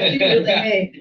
She really may.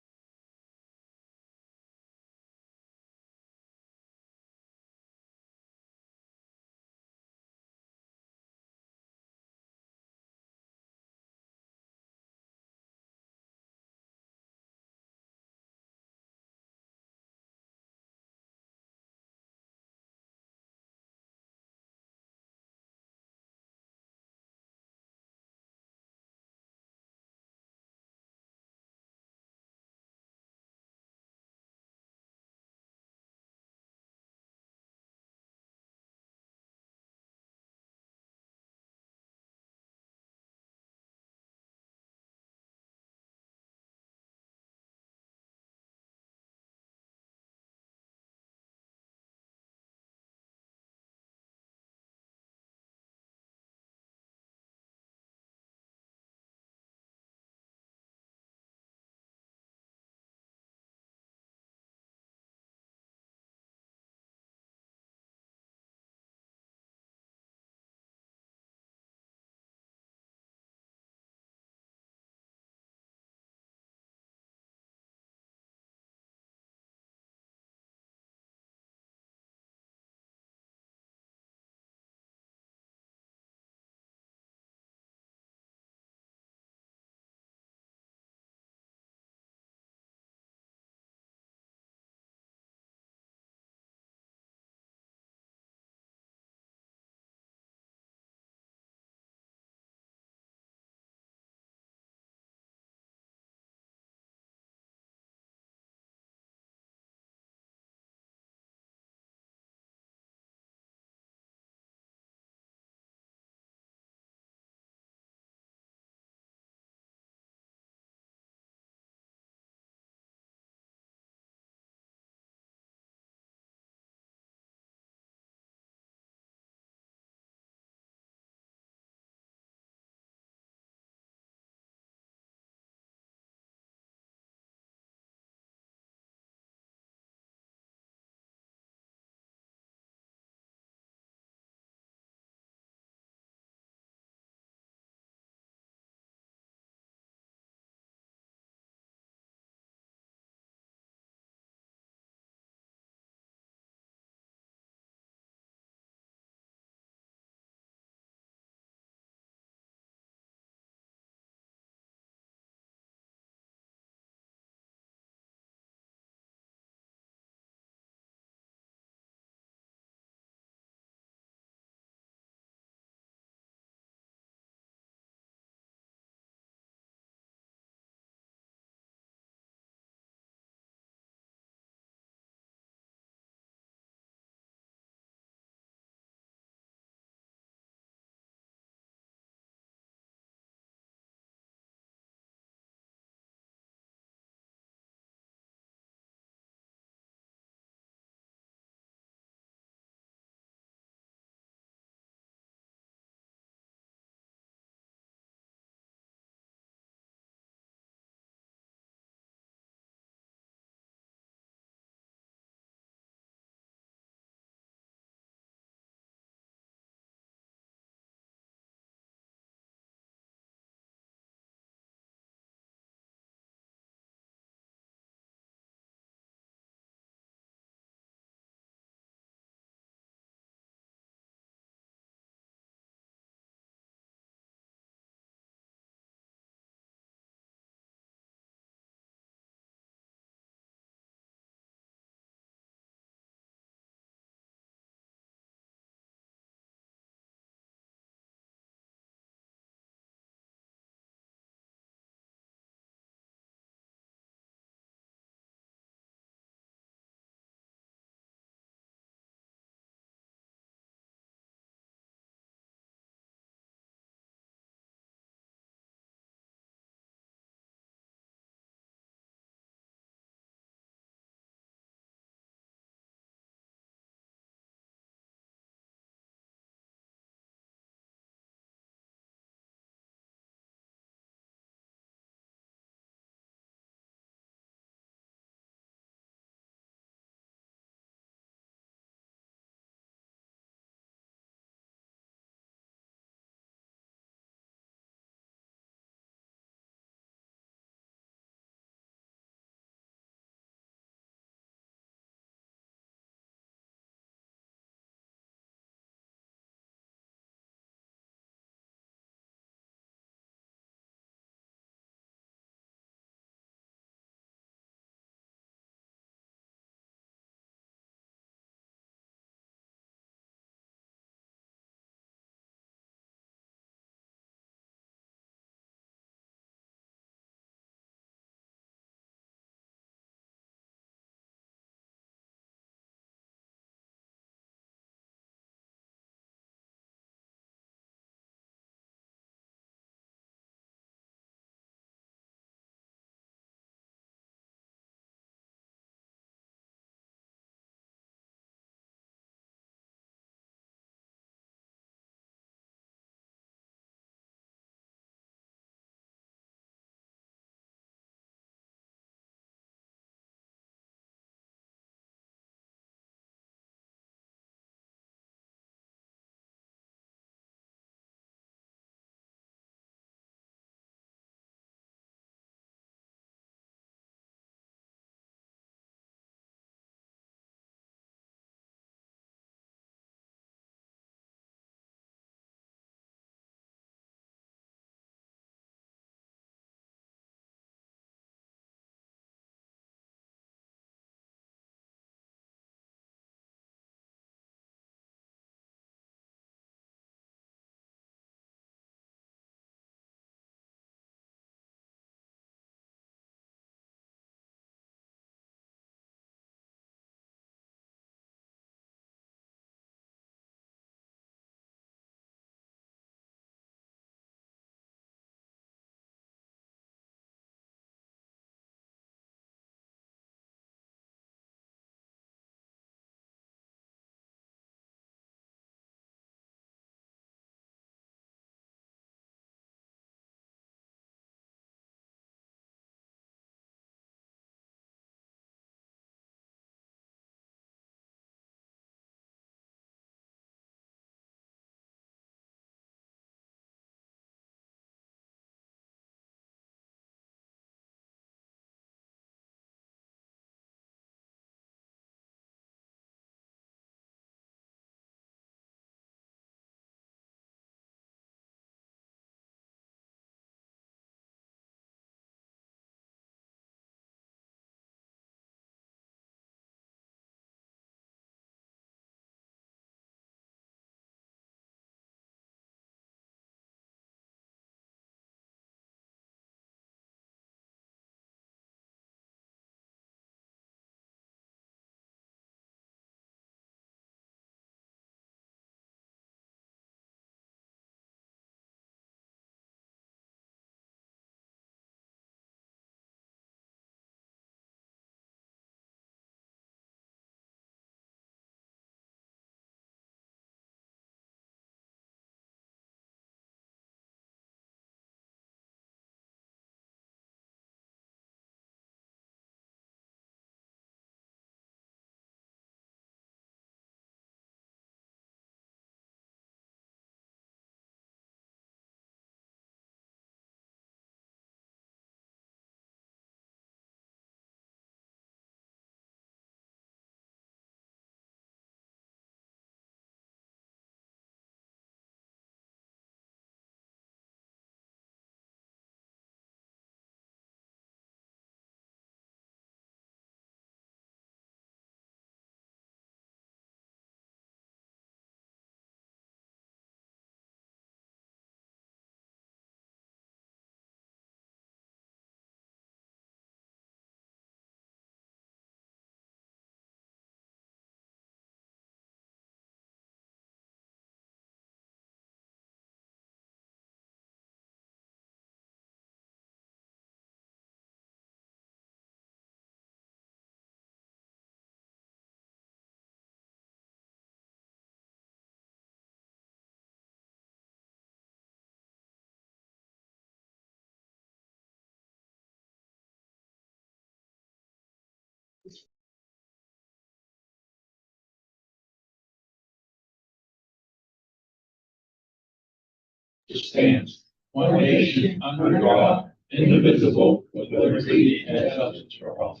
stands one nation under God, indivisible, with liberty and justice for all.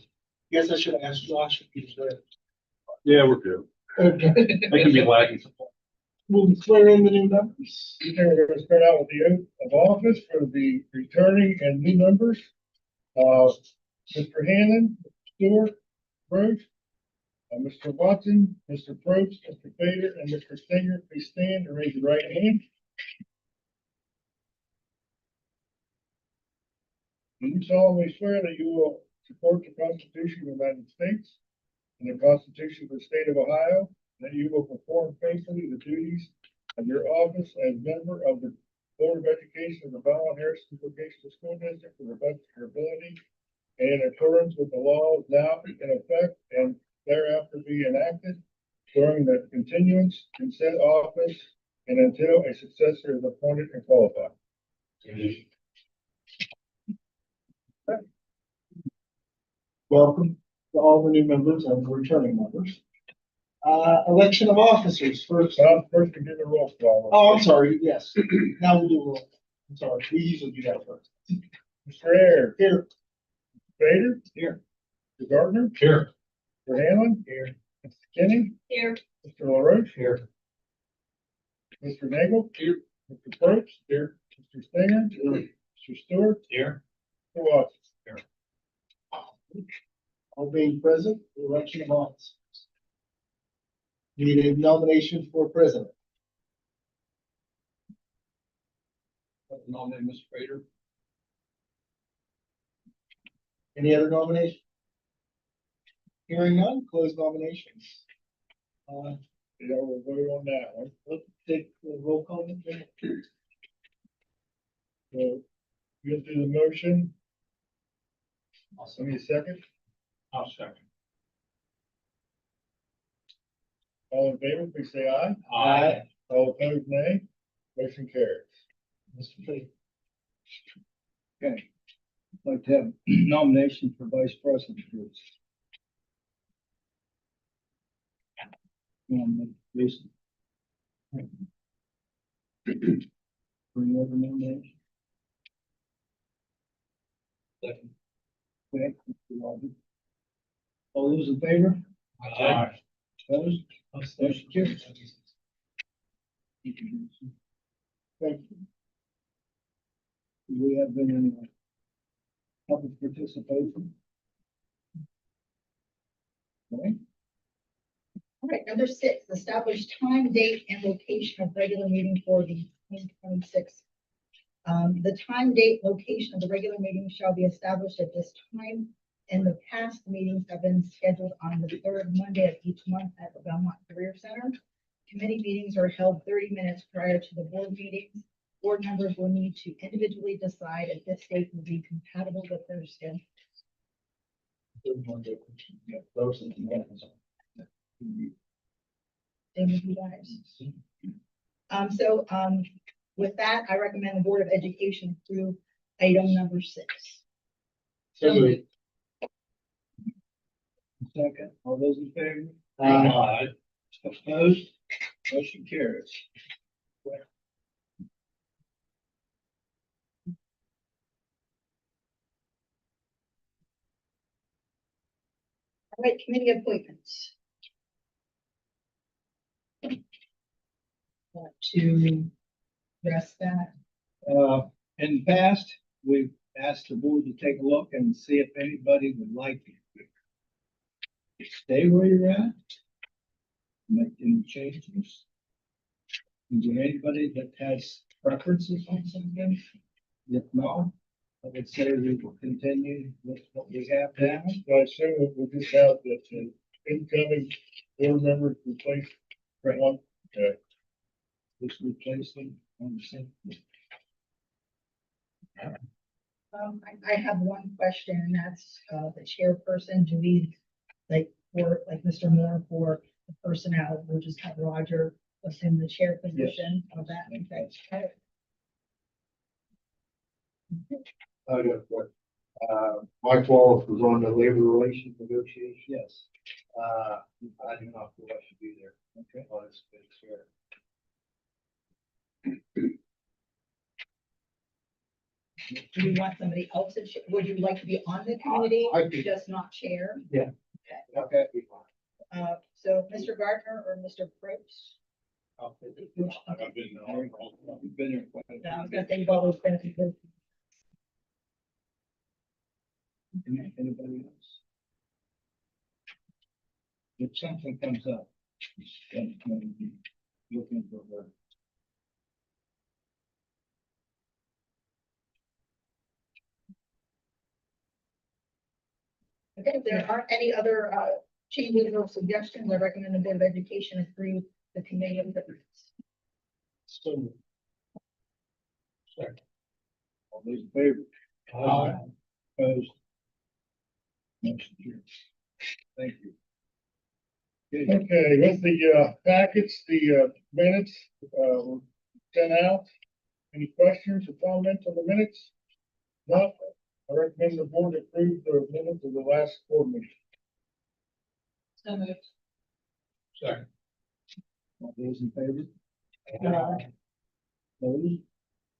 Guess I should have asked Josh if he's there. Yeah, we're good. Okay. They can be lagging. We'll swear in the new members. Okay, we're gonna start out with the oath of office for the returning and new members. Mr. Hannon, Stewart, Bruce, Mr. Watson, Mr. Probst, Mr. Fader, and Mr. Singer, please stand and raise your right hand. Do you solemnly swear that you will support the Constitution of the United States and the Constitution of the State of Ohio, and that you will perform faithfully the duties of your office as member of the Board of Education of the Belmont Harrison Vocational School District to the best of your ability and in accordance with the laws now in effect and thereafter be enacted during the continuance in said office and until a successor is appointed and qualified? Welcome to all the new members and returning members. Election of officers first. First, we do the roll call. Oh, I'm sorry, yes. Now we'll do roll. I'm sorry, we usually do that first. Mr. Ayers, Here. Vader, Here. Mr. Gardner, Here. Mr. Hanlon, Here. Mr. Kenny, Here. Mr. LaRoche, Here. Mr. Nagel, Here. Mr. Probst, here, Mr. Stinger, Mr. Stewart, Here. Mr. Watson. All being present, the election of officers. Need a nomination for president. Nominate Mr. Prater. Any other nomination? Hearing none, close nominations. Yeah, we'll vote on that one. Let's take the roll call. So you'll do the motion. Give me a second. I'll second. All in favor, please say aye. Aye. All opposed, nay. Motion carries. Mr. Lee. Okay. I'd like to have nomination for vice president, please. Jason. For any other nomination? Second. Okay, Mr. Robert. All those in favor? Aye. Opposed? Motion carries. Thank you. Thank you. Do we have any public participation? Okay. All right, number 6, establish time, date, and location of regular meeting for the 2026. The time, date, location of the regular meeting shall be established at this time. In the past, meetings have been scheduled on the third Monday of each month at the Belmont Career Center. Committee meetings are held 30 minutes prior to the board meetings. Board members will need to individually decide if this date will be compatible with their schedule. Same with you guys. With that, I recommend the Board of Education approve item number 6. So moved. Second, all those in favor? Aye. Opposed? Motion carries. All right, committee appointments. Want to address that? In the past, we've asked the board to take a look and see if anybody would like to stay where you're at. Make any changes. Is there anybody that has preferences on something? If not, I would say we will continue with what we have now. I assume that we'll just have that incoming board members replace one. Okay. Just replace them on the same. I have one question, and that's, the chairperson, do we, for Mr. Moore, for the personnel, we'll just have Roger assume the chair position of that? Okay. I got what, Mike Wallace was on the labor relations negotiation. Yes. I do not feel I should be there. Okay. Well, it's fair. Do you want somebody else to, would you like to be on the committee, I do. just not chair? Okay. So Mr. Gardner or Mr. Probst? I've been on. You've been here quite a No, I was while. gonna say you've always been. Anybody else? If something comes up, then maybe looking for her. Okay, if there aren't any other changes or suggestions, I recommend the Board of Education approve the committee of the. So, All those in favor? Aye. Opposed? Motion carries. Thank you. Okay, Okay, with the packets, the minutes, were sent out. Any questions or comments on the minutes? Not, I recommend the board approve the minutes of the last board meeting. So moved. Second. all those in favor? Opposed?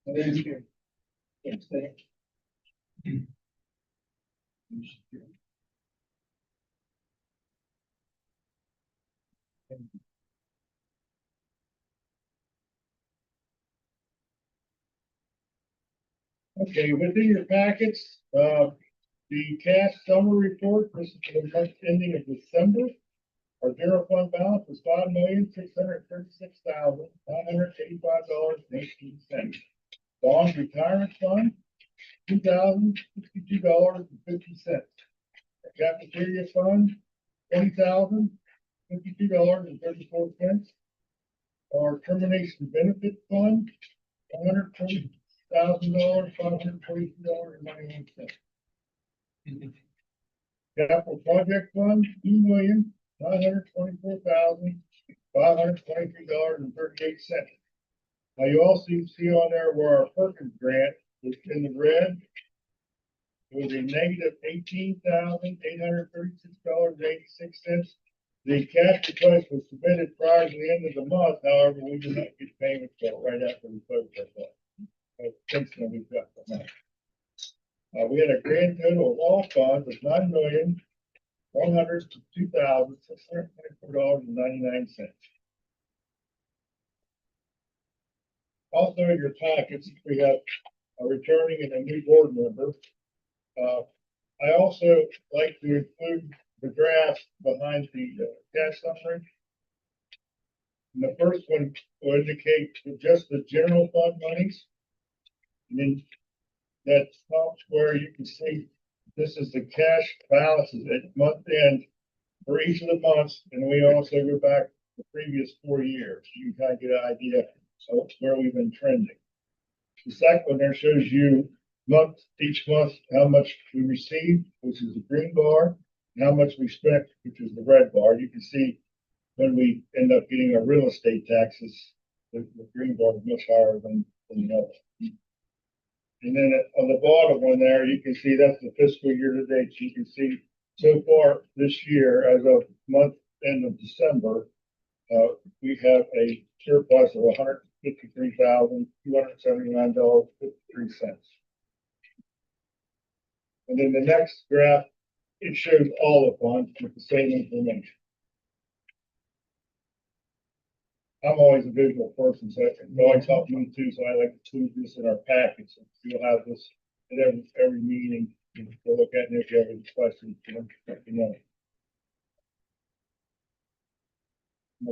Motion carries. Yes, thank you. Motion carries. Okay, within your packets, the cash summary report, this is for the month ending of December. Our general fund balance was $5,636,985.18. Bond retirement fund, $2,062.50. Cafeteria fund, $20,052.34. Our termination benefit fund, $120,000, $542.91. Capital project fund, $2,924,523.38. Now you also see on there where our Perkins grant is in the red. It was a negative $18,836.86. The cash request was submitted prior to the end of the month, however, we did not get payment till right after we closed that month. Since then, we've got the money. We had a grand total of all funds of $9,102,624.99. Also in your packets, we have a returning and a new board member. I also like to include the draft behind the cash summary. And the first one will indicate just the general fund monies. And then that top square, you can see this is the cash balances at month end for each of the months. And we also go back the previous 4 years. You can kind of get an idea of where we've been trending. The second one there shows you each month, how much we received, which is the green bar, and how much we spent, which is the red bar. You can see when we end up getting our real estate taxes, the green bar is much higher than the other. And then on the bottom one there, you can see that's the fiscal year to date. So you can see so far this year, as of month end of December, we have a surplus of $153,279.53. And then the next graph, it shows all the funds with the same information. I'm always a visual person, so it always helps me too, so I like to include this in our packets. You'll have this at every meeting to look at, and if you have any questions, let me know.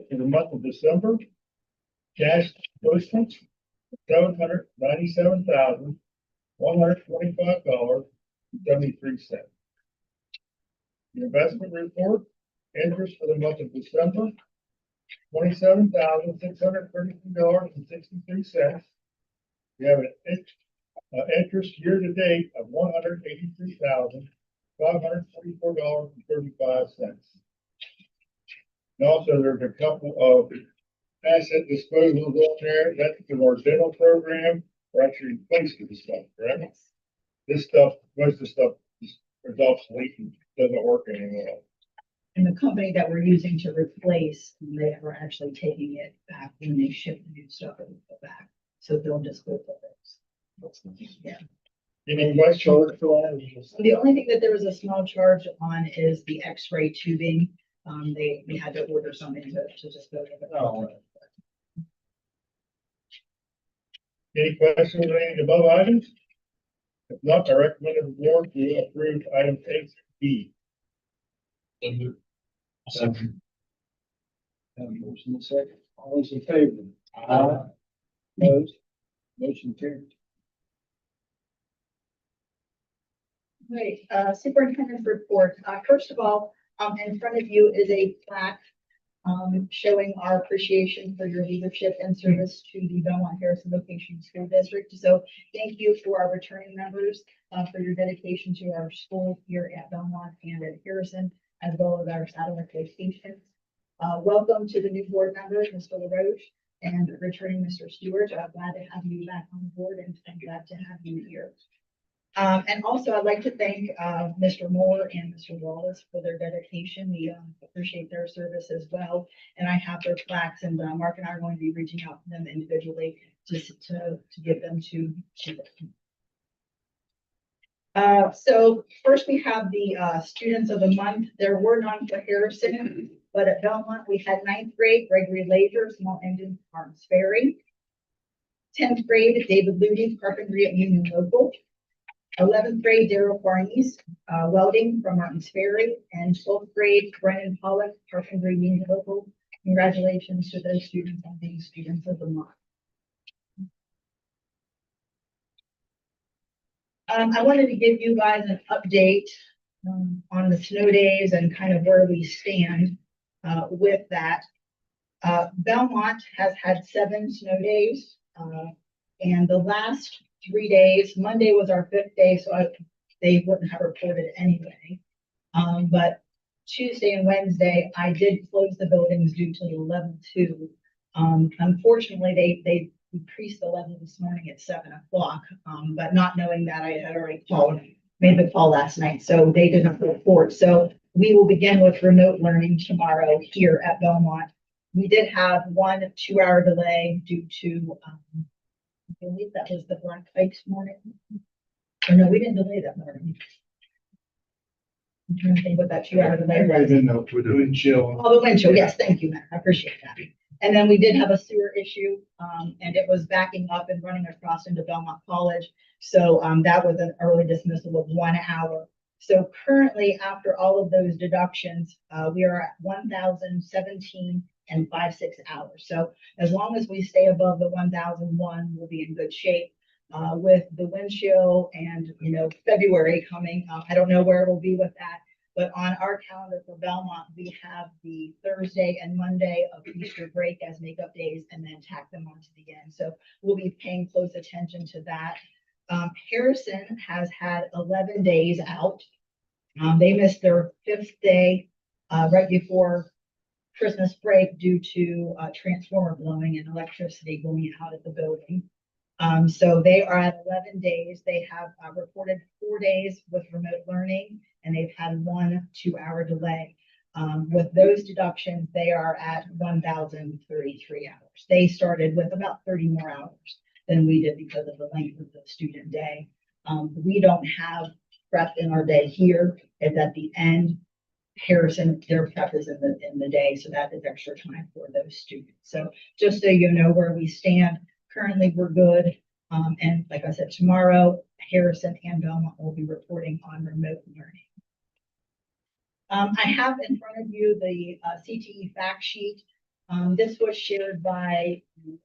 For the month of December, cash disbursements, $797,125.73. The investment report, interest for the month of December, $27,632.63. We have an interest year to date of $183,544.35. And also, there's a couple of asset disposals on there. That's from our dental program. We're actually replacing this stuff, correct? Yes. This stuff, most of the stuff is obsolete and doesn't work anymore. And the company that we're using to replace, they are actually taking it back when they ship the new stuff, it will go back. So they'll just go for those. Yeah. Any vice charge for that? The only thing that there was a small charge on is the X-ray tubing. We had to order something to dispose of it. Oh, right. Any questions on any of the above items? If not, I recommend the board to approve item eight B. Second. Have a motion and a second. All those in favor? Opposed? Motion carried. Right, superintendent's report. First of all, in front of you is a plaque showing our appreciation for your leadership and service to the Belmont Harrison Vocational School District. So thank you for our returning members, for your dedication to our school here at Belmont and at Harrison, as well as our satellite locations. Welcome to the new board members, Mr. LaRoche and returning Mr. Stewart. Glad to have you back on board and glad to have you here. And also I'd like to thank, Mr. Moore and Mr. Wallace for their dedication. We, appreciate their service as well. And I have their plaques and, Mark and I are going to be reaching out to them individually just to give them to them. So first we have the, students of the month. There were none for Harrison, but at Belmont, we had 9th grade, Gregory Laser, small engine, Martin's Ferry. 10th grade, David Ludy, carpentry at Union Local. 11th grade, Daryl Barnes, welding from Martin's Ferry, and 12th grade, Brennan Pollock, carpentry Union Local. Congratulations to those students on being students of the month. I wanted to give you guys an update on the snow days and kind of where we stand with that. Belmont has had 7 snow days, and the last 3 days, Monday was our 5th day, so they wouldn't have reported anyway. But Tuesday and Wednesday, I did close the buildings due to the level 2. Unfortunately, they increased the level this morning at 7 o'clock, but not knowing that, I had already made the call last night, so they did not report. So we will begin with remote learning tomorrow here at Belmont. We did have 1 2-hour delay due to, I believe that was the Black Ice morning. Or no, we didn't delay that morning. I'm trying to think what that 2-hour delay was. With the wind chill. Oh, the wind chill, yes, thank you, Matt, I appreciate that. And then we did have a sewer issue, and it was backing up and running across into Belmont College. So, that was an early dismissal of 1 hour. So currently, after all of those deductions, we are at 1,017 and 5/6 hours. So as long as we stay above the 1,001, we'll be in good shape. With the wind chill and, February coming, I don't know where it'll be with that, but on our calendar for Belmont, we have the Thursday and Monday of Easter break as makeup days and then tack them onto the end. So we'll be paying close attention to that. Harrison has had 11 days out. They missed their 5th day, right before Christmas break due to transformer blowing and electricity going out of the building. So they are at 11 days. They have reported 4 days with remote learning, and they've had 1 2-hour delay. With those deductions, they are at 1,033 hours. They started with about 30 more hours than we did because of the length of the student day. We don't have prep in our day here. It's at the end. Harrison, their prep is in the day, so that is extra time for those students. So just so you know where we stand, currently we're good. And like I said, tomorrow, Harrison and Belmont will be reporting on remote learning. I have in front of you the CTE fact sheet. This was shared by the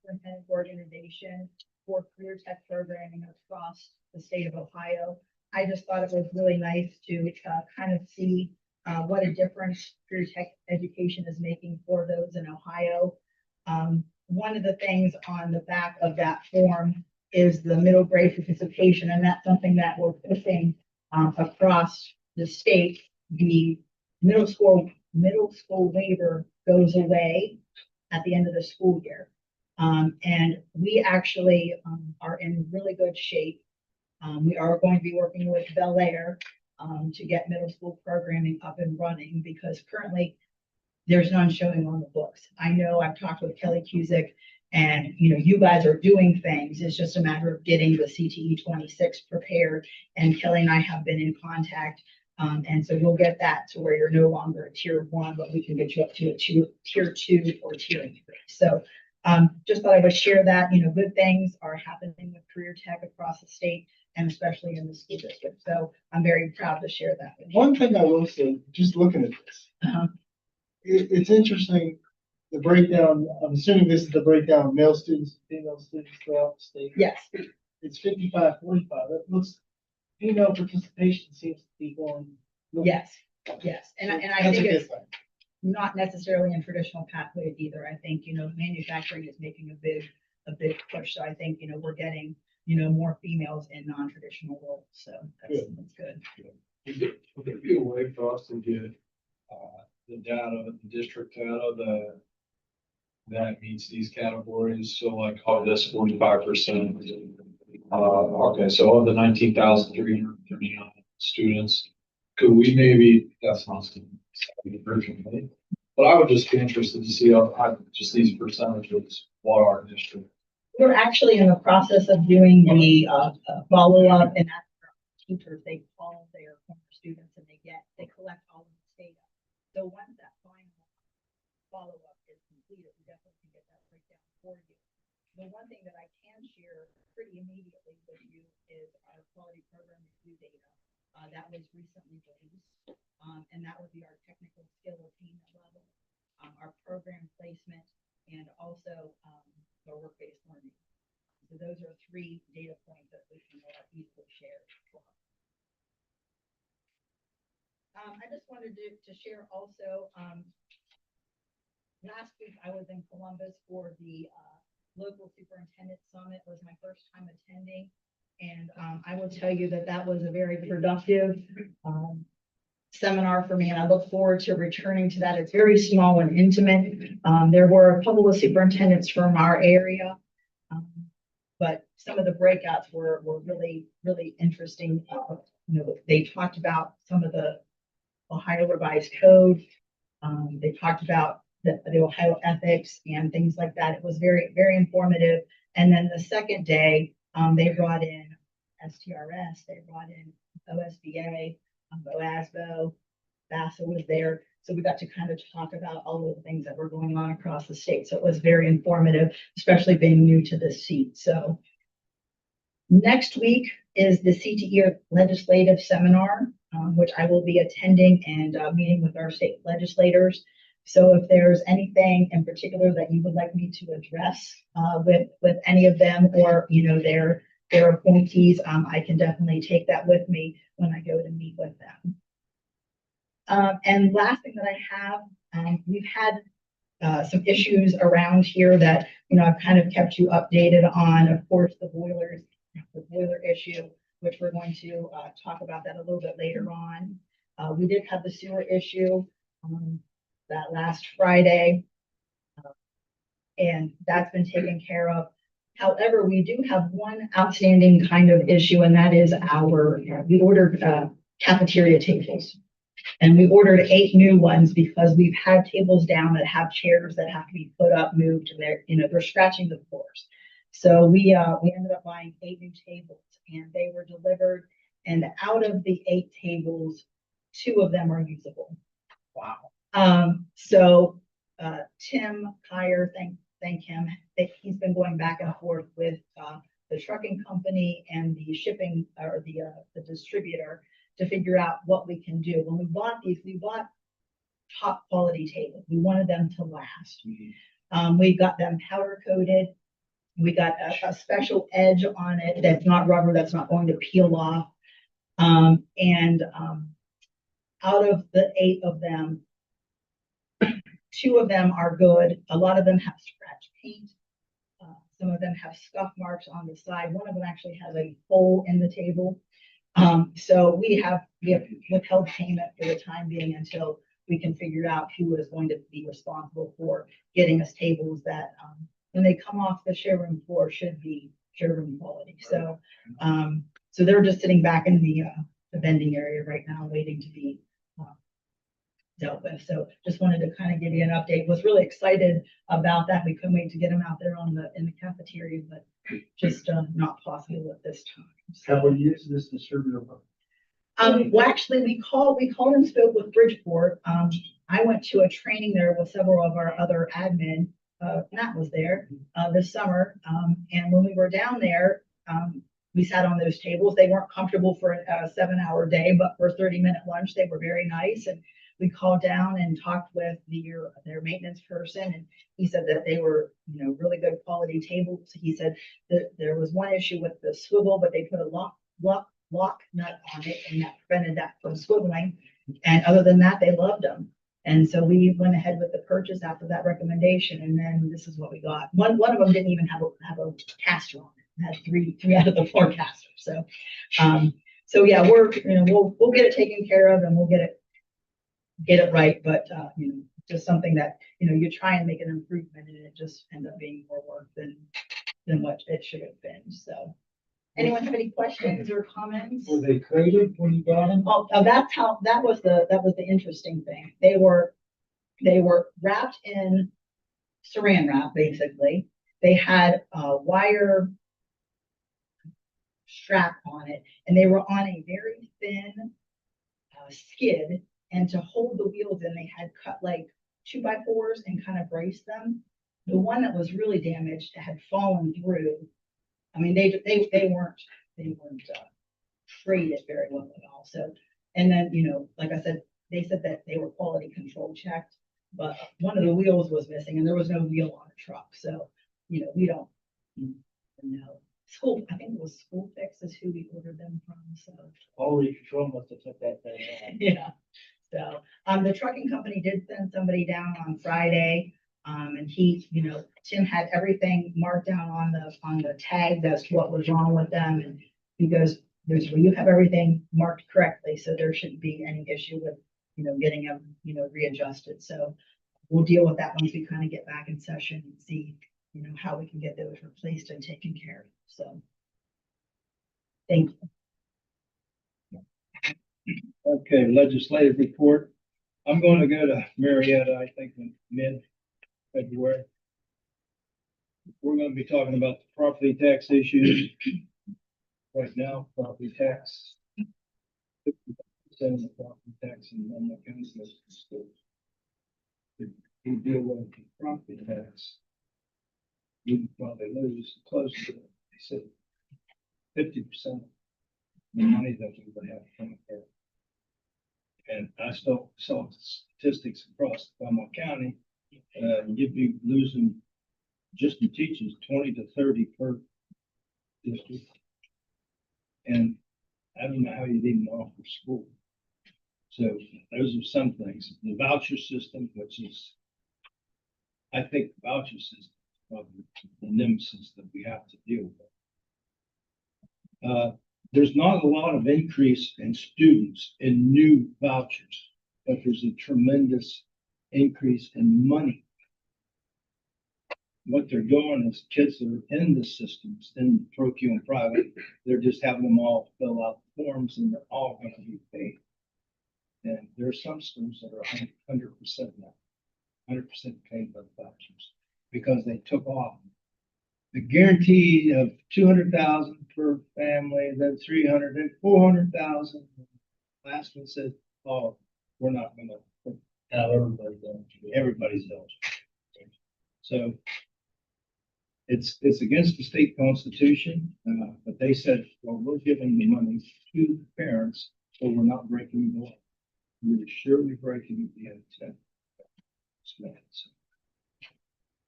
superintendent organization for career tech programming across the state of Ohio. I just thought it was really nice to kind of see what a difference career tech education is making for those in Ohio. One of the things on the back of that form is the middle grade participation, and that's something that we're pushing across the state. The middle school waiver goes away at the end of the school year. And we actually are in really good shape. We are going to be working with Bel Air to get middle school programming up and running because currently there's none showing on the books. I know I've talked with Kelly Cusick And, you know, you guys are doing things. It's just a matter of getting the CTE 26 prepared. And Kelly and I have been in contact. And so we'll get that to where you're no longer a tier 1, but we can get you up to a tier 2 or tier 3. So just thought I would share that, you know, good things are happening with career tech across the state and especially in the school district. So I'm very proud to share that with you. One thing I will say, just looking at this, Uh-huh. it's interesting, the breakdown, I'm assuming this is the breakdown of male students, female students throughout the state. Yes, It's 55-45. That looks, female participation seems to be going. yes, yes. And I That's a think good it's thing. not necessarily in traditional pathways either. I think, you know, manufacturing is making a big push. So I think, you know, we're getting, you know, more females in non-traditional roles. So that's good. Would there be a way for us to get, the data, the district data that meets these categories? So like, of this 45%, okay, so of the 19,339 students, could we maybe, that's not urgently, but I would just be interested to see just these percentages, what our district. We're actually in the process of doing the follow-up, and that's for teachers. They call their former students and they collect all of the data. So once that final follow-up is completed, we definitely can get that breakdown for you. The one thing that I can share pretty immediately with you is our quality program review data that was recently released, and that would be our technical skill attainment level, our program placement, and also our work-based learning. So those are 3 data points that we can easily share. I just wanted to share also, last week I was in Columbus for the local superintendent summit. It was my first time attending. And I will tell you that that was a very productive seminar for me, and I look forward to returning to that. It's very small and intimate. There were a couple of superintendents from our area, but some of the breakouts were really, really interesting. You know, they talked about some of the Ohio Revised Code. They talked about the Ohio ethics and things like that. It was very, very informative. And then the second day, they brought in STRS, they brought in OSBA, OASBO, BASA was there. So we got to kind of talk about all of the things that were going on across the state. So it was very informative, especially being new to this seat. So next week is the CTE legislative seminar, which I will be attending and meeting with our state legislators. So if there's anything in particular that you would like me to address with any of them, or, you know, their appointees, I can definitely take that with me when I go to meet with them. And last thing that I have, we've had some issues around here that, you know, I've kind of kept you updated on. Of course, the boiler issue, which we're going to talk about that a little bit later on. We did have the sewer issue that last Friday, and that's been taken care of. However, we do have one outstanding kind of issue, and that is we ordered cafeteria tables. And we ordered 8 new ones because we've had tables down that have chairs that have to be put up, moved, and they're scratching the floors. So we ended up buying 8 new tables, and they were delivered. And out of the 8 tables, 2 of them are usable. Wow. So Tim Kyer, thank him. He's been going back and forth with the trucking company and the shipping or the distributor to figure out what we can do. When we bought these, we bought top quality tables. We wanted them to last. We got them powder coated. We got a special edge on it that's not rubber, that's not going to peel off. Out of the 8 of them, 2 of them are good. A lot of them have scratch paint. Some of them have scuff marks on the side. One of them actually has a hole in the table. So we have withheld payment for the time being until we can figure out who is going to be responsible for getting us tables that, when they come off the showroom floor, should be showroom quality. So, so they're just sitting back in the vending area right now, waiting to be dealt with. So just wanted to kind of give you an update. Was really excited about that. We couldn't wait to get them out there in the cafeteria, but just not possible at this time. So, Have we used this distributor? well, actually, we called and spoke with Bridgeport. I went to a training there with several of our other admin. Matt was there this summer. And when we were down there, we sat on those tables. They weren't comfortable for a 7-hour day, but for a 30-minute lunch, they were very nice. And we called down and talked with their maintenance person, and he said that they were, really good quality tables. He said that there was one issue with the swivel, but they put a lock nut on it, and that prevented that from swiveling. And other than that, they loved them. And so we went ahead with the purchase after that recommendation, and then this is what we got. One of them didn't even have a caster on it. It had three out of the 4 casters. So yeah, we're, we'll get it taken care of, and we'll get it right. But just something that, you try and make an improvement, and it just end up being more work than what it should have been. So anyone have any questions or comments? Were they crated when you got them? Oh, that was the interesting thing. They were wrapped in saran wrap, basically. They had a wire strap on it, and they were on a very thin skid. And to hold the wheels in, they had cut like 2x4s and kind of braced them. The one that was really damaged had fallen through. I mean, they weren't treated very well at all. So, and then, like I said, they said that they were quality control checked, but one of the wheels was missing, and there was no wheel on the truck. So, we don't know. I think it was School Fix is who we ordered them from. So, Quality control must have took that thing out. yeah. So, the trucking company did send somebody down on Friday. And he, Tim had everything marked down on the tag. That's what was wrong with them. And he goes, well, you have everything marked correctly, so there shouldn't be any issue with, getting them, readjusted. So we'll deal with that once we kind of get back in session and see, how we can get those replaced and taken care of. So thank you. Okay, legislative report. I'm going to go to Marietta, I think, in mid-February. We're going to be talking about the property tax issues. Right now, property tax, 50% of the property tax in Monmouth County goes to schools. If we deal with the property tax, we probably lose close to, they said, 50% of the money that we would have from there. And I still saw statistics across Belmont County. You'd be losing just in teachers 20 to 30 per district. And I don't know how you'd even offer school. So those are some things. The voucher system, which is, I think the voucher system is probably the nemesis that we have to deal with. There's not a lot of increase in students in new vouchers, but there's a tremendous increase in money. What they're doing is kids that are in the systems, in ProQ and private, they're just having them all fill out forms, and they're all going to be paid. And there are some schools that are 100% now, 100% paid by the vouchers, because they took off the guarantee of 200,000 per family, then 300, then 400,000. Last one said, "Oh, we're not going to have everybody's eligible." So it's against the state constitution, but they said, "Well, we're giving the money to the parents, so we're not breaking the law. We're surely breaking the intent."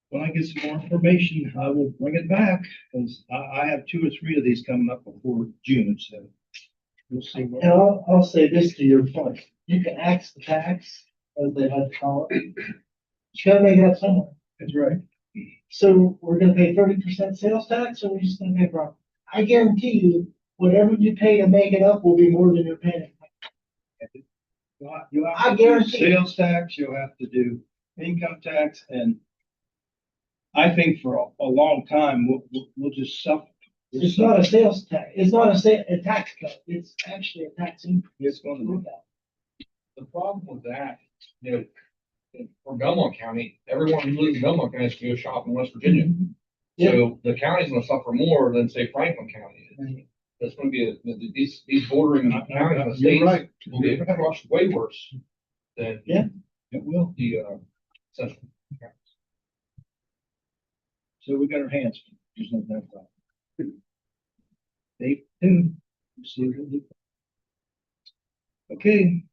When I get some more information, I will bring it back, because I have 2 or 3 of these coming up before June, so we'll see. And I'll say this to your point. You can axe the tax, as they like to call it. You gotta make it up somewhere. That's right. So we're gonna pay 30% sales tax, or we're just gonna pay property? I guarantee you, whatever you pay to make it up will be more than you're paying. You'll have I to do guarantee- sales tax, you'll have to do income tax, and I think for a long time, we'll just suffer. It's not a sales tax, it's not a tax cut, it's actually a tax increase. It's going to be. the problem with that, you know, for Belmont County, everyone who lives in Belmont County has to go shop in West Virginia. So the county's gonna suffer more than say Franklin County is. That's gonna be, these bordering counties and You're states right. will be crushed way worse than. Yeah. It will. The, central. So we got our hands. full. There's no doubt about it. Stay tuned. See what we do. Okay,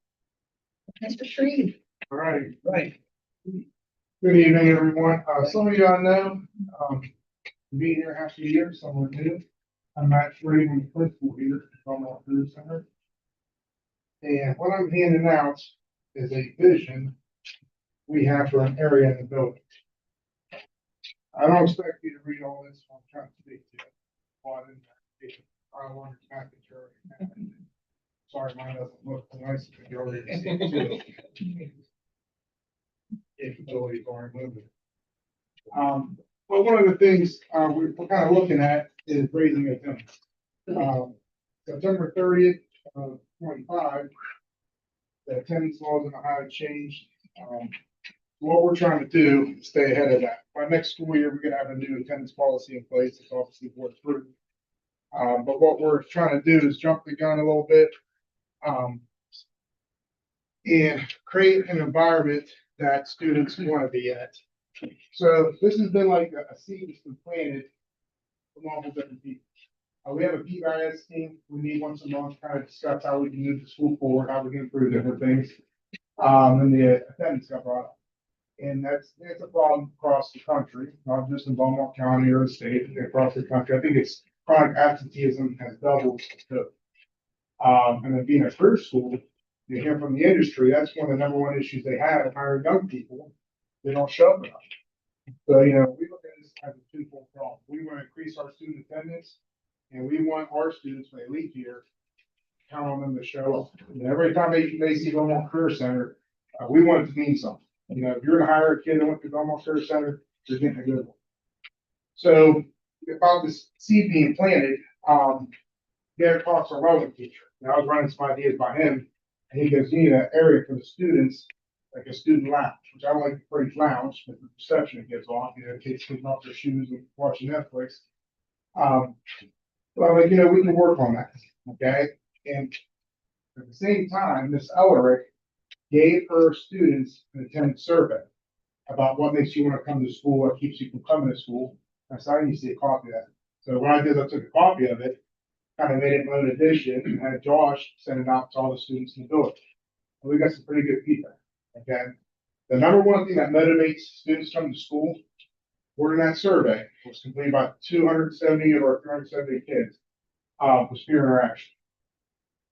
Mr. Shreve, All right, right. good evening, everyone. Some of y'all know, being here half a year, some are new. I'm Matt Shreve, I'm the principal here at Belmont Food Center. And what I'm handing out is a vision we have for an area in the building. I don't expect you to read all this, I'm trying to speak to it. Well, I want to package already. Sorry, mine doesn't look nice, but you already see it. Capabilities aren't moving. But one of the things, we're kind of looking at is raising attendance. September 30th, 25, the attendance laws in Ohio changed. What we're trying to do is stay ahead of that. By next school year, we're gonna have a new attendance policy in place. It's obviously board approved. But what we're trying to do is jump the gun a little bit. And create an environment that students want to be at. So this has been like a seed that's been planted from all the different people. We have a PBIS team. We meet once a month, kind of discuss how we can move the school forward, how we can improve different things. And the attendance got brought up. And that's a problem across the country, not just in Belmont County or the state, across the country. I think it's chronic absenteeism has doubled. And then being a career school, you hear from the industry, that's one of the number one issues they have in hiring young people. They don't show up enough. So, we look at this as a twofold problem. We want to increase our student attendance, and we want our students, when they leave here, count on them to show up. And every time they see Belmont Career Center, we want it to mean something. If you're gonna hire a kid that went to Belmont Career Center, you're getting a good one. So about this seed being planted, Derek talks our relevant teacher. And I was running some ideas by him, and he goes, you need an area for the students, like a student lounge, which I don't like the phrase lounge, but the perception it gives off, kids taking off their shoes and watching Netflix. But I'm like, we can work on that, okay? And at the same time, Miss Ellerick gave her students an attendance survey about what makes you want to come to school, what keeps you from coming to school. I said, I need to see a copy of that. So what I did, I took a copy of it, kind of made it my own edition, and had Josh send it out to all the students in the building. And we got some pretty good feedback, okay? The number one thing that motivates students coming to school, according to that survey, was completed by 270 or 370 kids, was peer interaction.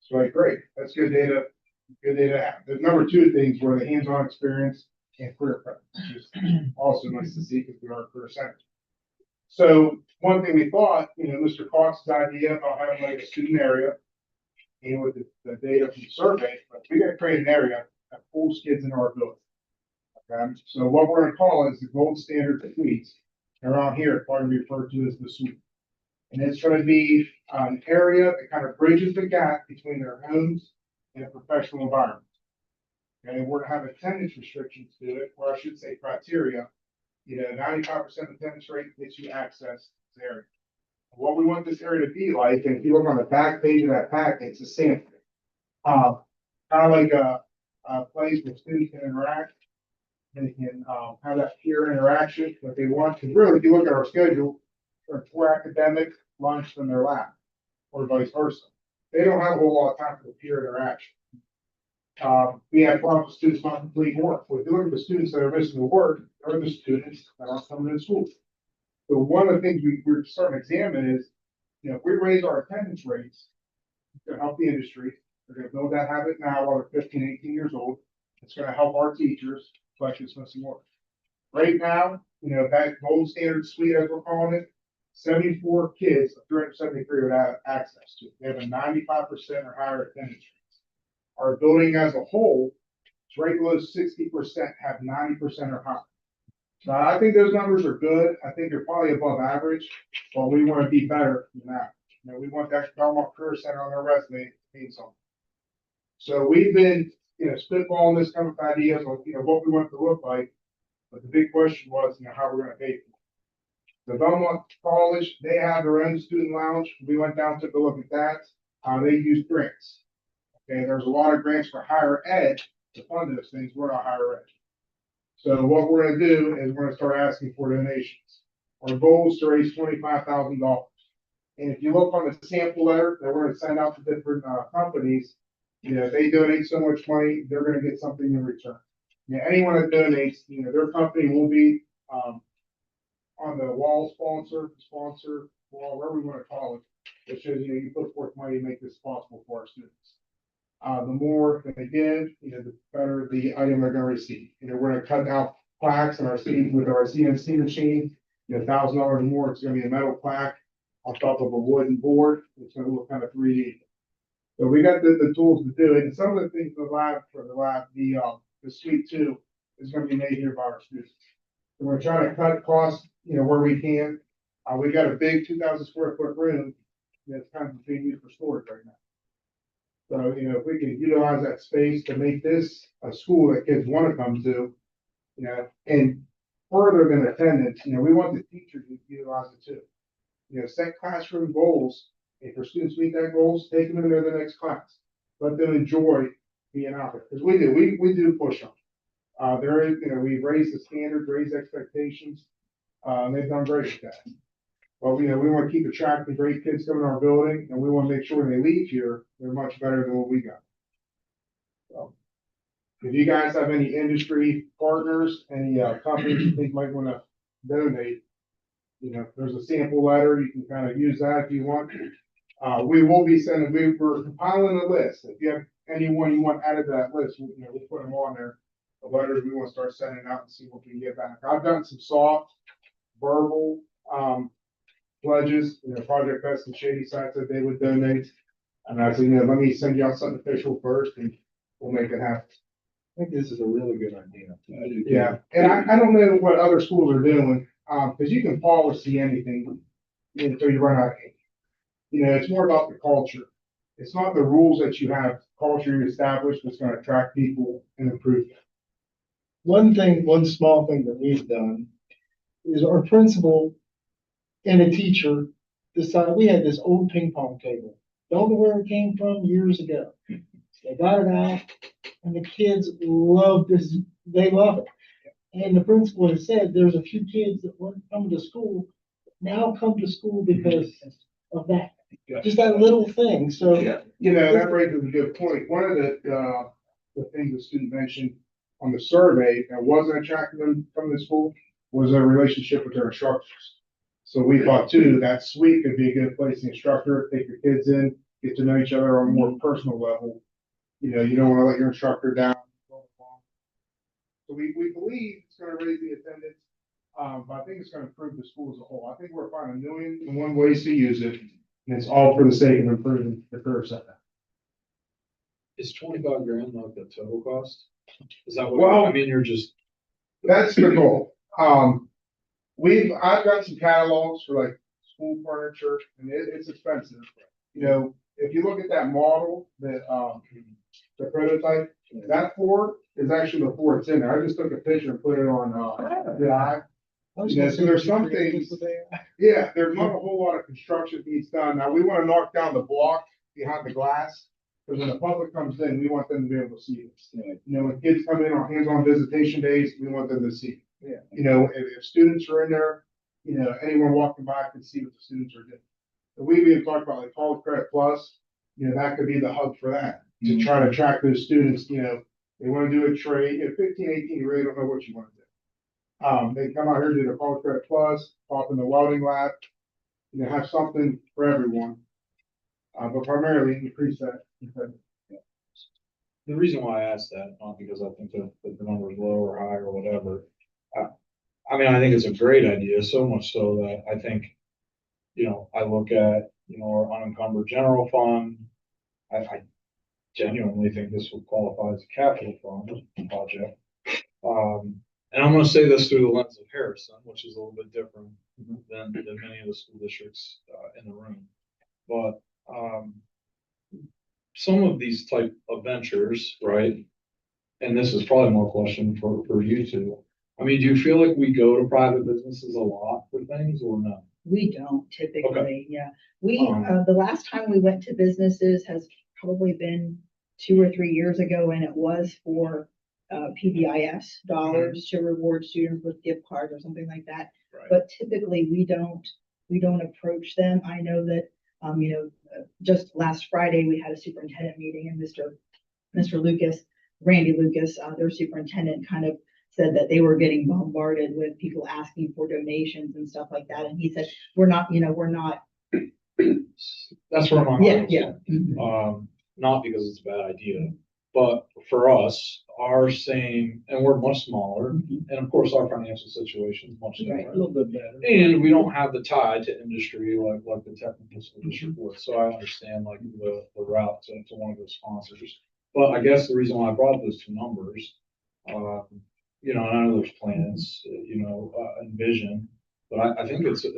So great, that's good data. Good data to have. The number two things were the hands-on experience and career prep, which is also nice to see because we are a career center. So one thing we thought, Mr. Cox's idea about having like a student area, with the data from the survey, but we got to create an area that pulls kids into our building. Okay, so what we're going to call is the gold standard suites. Around here, it's probably referred to as the suite. And it's going to be an area that kind of bridges the gap between their homes in a professional environment. Okay, we're gonna have attendance restrictions to it, or I should say criteria. 95% attendance rate gets you access to this area. What we want this area to be like, and if you look on the back page of that packet, it's a sample. Kind of like a place where students can interact. They can have that peer interaction that they want. Because really, if you look at our schedule, they're for academic, lunch, and their lab, or vice versa. They don't have a whole lot of time for the peer interaction. We have problems with students not completing work. If you look at the students that are missing the work, they're the students that aren't coming to school. So one of the things we're starting to examine is, if we raise our attendance rates, it's going to help the industry. They're going to build that habit now while they're 15, 18 years old. It's going to help our teachers collect this missing work. Right now, that gold standard suite, as we're calling it, 74 kids of 373 would have access to it. They have a 95% or higher attendance rates. Our building as a whole, it's right below 60% have 90% or higher. So I think those numbers are good. I think they're probably above average, but we want to be better than that. We want that Belmont Career Center on their resume to mean something. So we've been spitballing this kind of ideas on, what we want it to look like. But the big question was, how we're gonna pay for it. The Belmont College, they have their own student lounge. We went down, took a look at that. They use grants. Okay, there's a lot of grants for higher ed to fund those things. We're not higher ed. So what we're gonna do is we're gonna start asking for donations. Our goal is to raise $25,000. And if you look on the sample letter that we're gonna send out to different companies, if they donate so much money, they're gonna get something in return. Anyone that donates, their company will be on the wall sponsor, wall, whatever we wanna call it. It shows, you put forth money to make this possible for our students. The more that they give, the better the item they're gonna receive. We're gonna cut out plaques in our city with our CNC machine. $1,000 or more, it's gonna be a metal plaque on top of a wooden board. It's gonna look kind of 3D. So we got the tools to do it. And some of the things the suite two is gonna be made here by our students. So we're trying to cut costs, where we can. We got a big 2,000 square foot room that's kind of being used for storage right now. So, if we can utilize that space to make this a school that kids want to come to, and further than attendance, we want the teachers to utilize it too. Set classroom goals. If our students meet that goals, take them into the next class. Let them enjoy being out there. Because we do push them. There is, we've raised the standards, raised expectations. They've done great with that. But we want to keep attracting great kids coming to our building, and we want to make sure when they leave here, they're much better than what we got. So, if you guys have any industry partners, any companies you think might want to donate, there's a sample letter. You can kind of use that if you want. We will be sending. We're compiling a list. If you have anyone you want added to that list, we'll put them on there. The letters we want to start sending out and see what we can get back. I've done some soft, verbal pledges. Project Best and Shady Side said they would donate. And I said, let me send you out something official first and we'll make it happen. I think this is a really good idea. Yeah, and I don't know what other schools are doing, because you can policy anything until you run out of ink. It's more about the culture. It's not the rules that you have, culture you establish that's gonna attract people and improve them. One small thing that we've done is our principal and a teacher decided, we had this old ping pong table. Don't know where it came from years ago. They got it out and the kids love this. They love it. And the principal has said there's a few kids that weren't coming to school, now come to school because of that. Yeah. Just that little thing. So That raises a good point. One of the things the student mentioned on the survey that wasn't attracting them from the school was their relationship with their instructors. So we thought too, that suite could be a good place, the instructor, take your kids in, get to know each other on a more personal level. You don't want to let your instructor down. So we believe it's going to raise the attendance, but I think it's going to improve the school as a whole. I think we're finding a million and one ways to use it, and it's all for the sake of improving the curve setback. Is 25 grand like the total cost? Is that what, Well- I mean, you're just, That's the goal. I've got some catalogs for like school furniture, and it's expensive. If you look at that model, the prototype, that floor is actually the floor it's in there. I just took a picture and put it on the eye. So there's some things. Yeah, there's not a whole lot of construction needs done. Now, we want to knock down the block behind the glass, because when the public comes in, we want them to be able to see this. When kids come in on hands-on visitation days, we want them to see. Yeah. If students are in there, anyone walking by can see what the students are doing. So we've even talked about like College Credit Plus, that could be the hub for that, to try to attract those students, they want to do a trade, 15, 18, you really don't know what you want to do. They come out here, do the College Credit Plus, pop in the welding lab, have something for everyone. But primarily increase that. the reason why I asked that, not because I think that the number is low or high or whatever. I mean, I think it's a great idea, so much so that I think, I look at, our unencumbered general fund. I genuinely think this would qualify as a capital fund project. And I'm gonna say this through the lens of Harrison, which is a little bit different than many of the school districts in the room. But some of these type of ventures, right, and this is probably more question for you two. I mean, do you feel like we go to private businesses a lot for things or no? We don't typically, yeah. The last time we went to businesses has probably been 2 or 3 years ago, and it was for PBIS dollars to reward students with gift cards or something like that. Right. But typically, we don't approach them. I know that, just last Friday, we had a superintendent meeting, and Mr. Lucas, Randy Lucas, their superintendent, kind of said that they were getting bombarded with people asking for donations and stuff like that. And he said, we're not. That's where my Yeah, mind yeah. is. Not because it's a bad idea, but for us, our same, and we're much smaller, and of course, our financial situation is much Right. A different. little bit better. And we don't have the tie to industry like the technical school district would, so I understand like the route to one of those sponsors. But I guess the reason why I brought those two numbers, and I know there's plans, and vision, but I think it's a,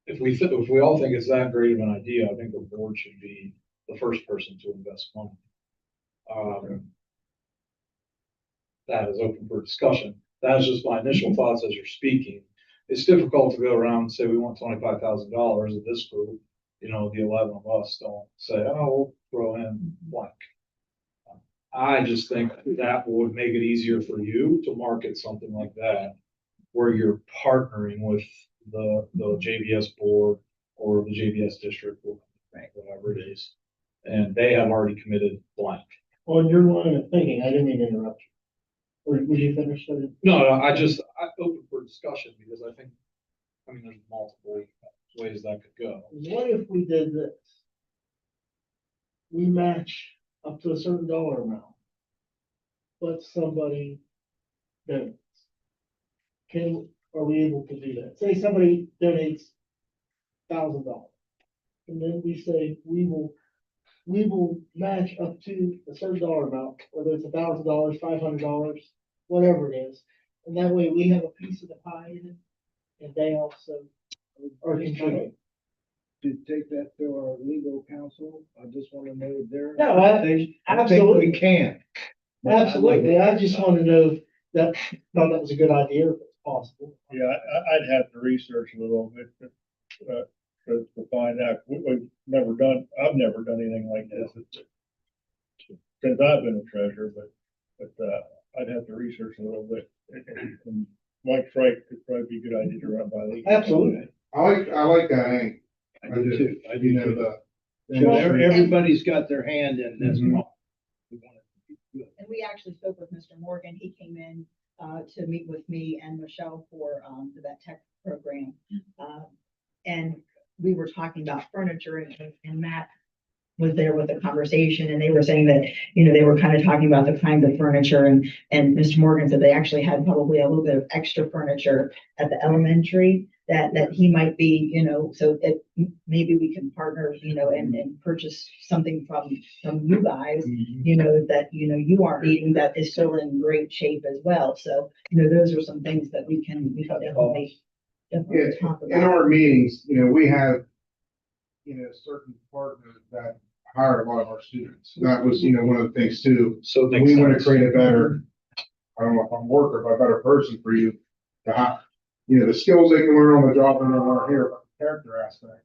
if we all think it's that great of an idea, I think the board should be the first person to invest money. That is open for discussion. That's just my initial thoughts as you're speaking. It's difficult to go around and say we want $25,000 of this group. The 11 of us don't say, oh, we'll throw in blank. I just think that would make it easier for you to market something like that, where you're partnering with the JVS board or the JVS district, or whatever it is, and they have already committed blank. On your line of thinking, I didn't mean to interrupt you. Or would you finish that? No, I open for discussion because I think, there's multiple ways that could go. What if we did this? We match up to a certain dollar amount. But somebody donates. Are we able to do that? Say somebody donates $1,000. And then we say, we will match up to a certain dollar amount, whether it's $1,000, $500, whatever it is. And that way we have a piece of the pie in it, and they also are contributing. To take that to our legal counsel, I just want to know their. No, I think absolutely. we can. Absolutely. I just want to know that, thought that was a good idea, if it's possible. Yeah, I'd have to research a little bit, to find out. I've never done anything like this since I've been a treasurer, but I'd have to research a little bit. And Mike Frank could probably be a good idea to run by legal. Absolutely. I like that angle. I do too. I do too. The Everybody's got their hand in this. Mhm. We want it to be good. And we actually spoke with Mr. Morgan. He came in to meet with me and Michelle for the vet tech program. And we were talking about furniture, and Matt was there with the conversation, and they were saying that, they were kind of talking about the kinds of furniture, and Mr. Morgan said they actually had probably a little bit of extra furniture at the elementary that he might be, so that maybe we can partner, and purchase something from you guys, that, you aren't needing, that is still in great shape as well. So, those are some things that we can definitely talk In about. our meetings, we have, certain partners that hire a lot of our students. That was, one of the things too. So it makes We want to sense. create a better, I don't know if I'm a worker, but a better person for you to have, the skills they can learn on the job and they learn here, but the character aspect.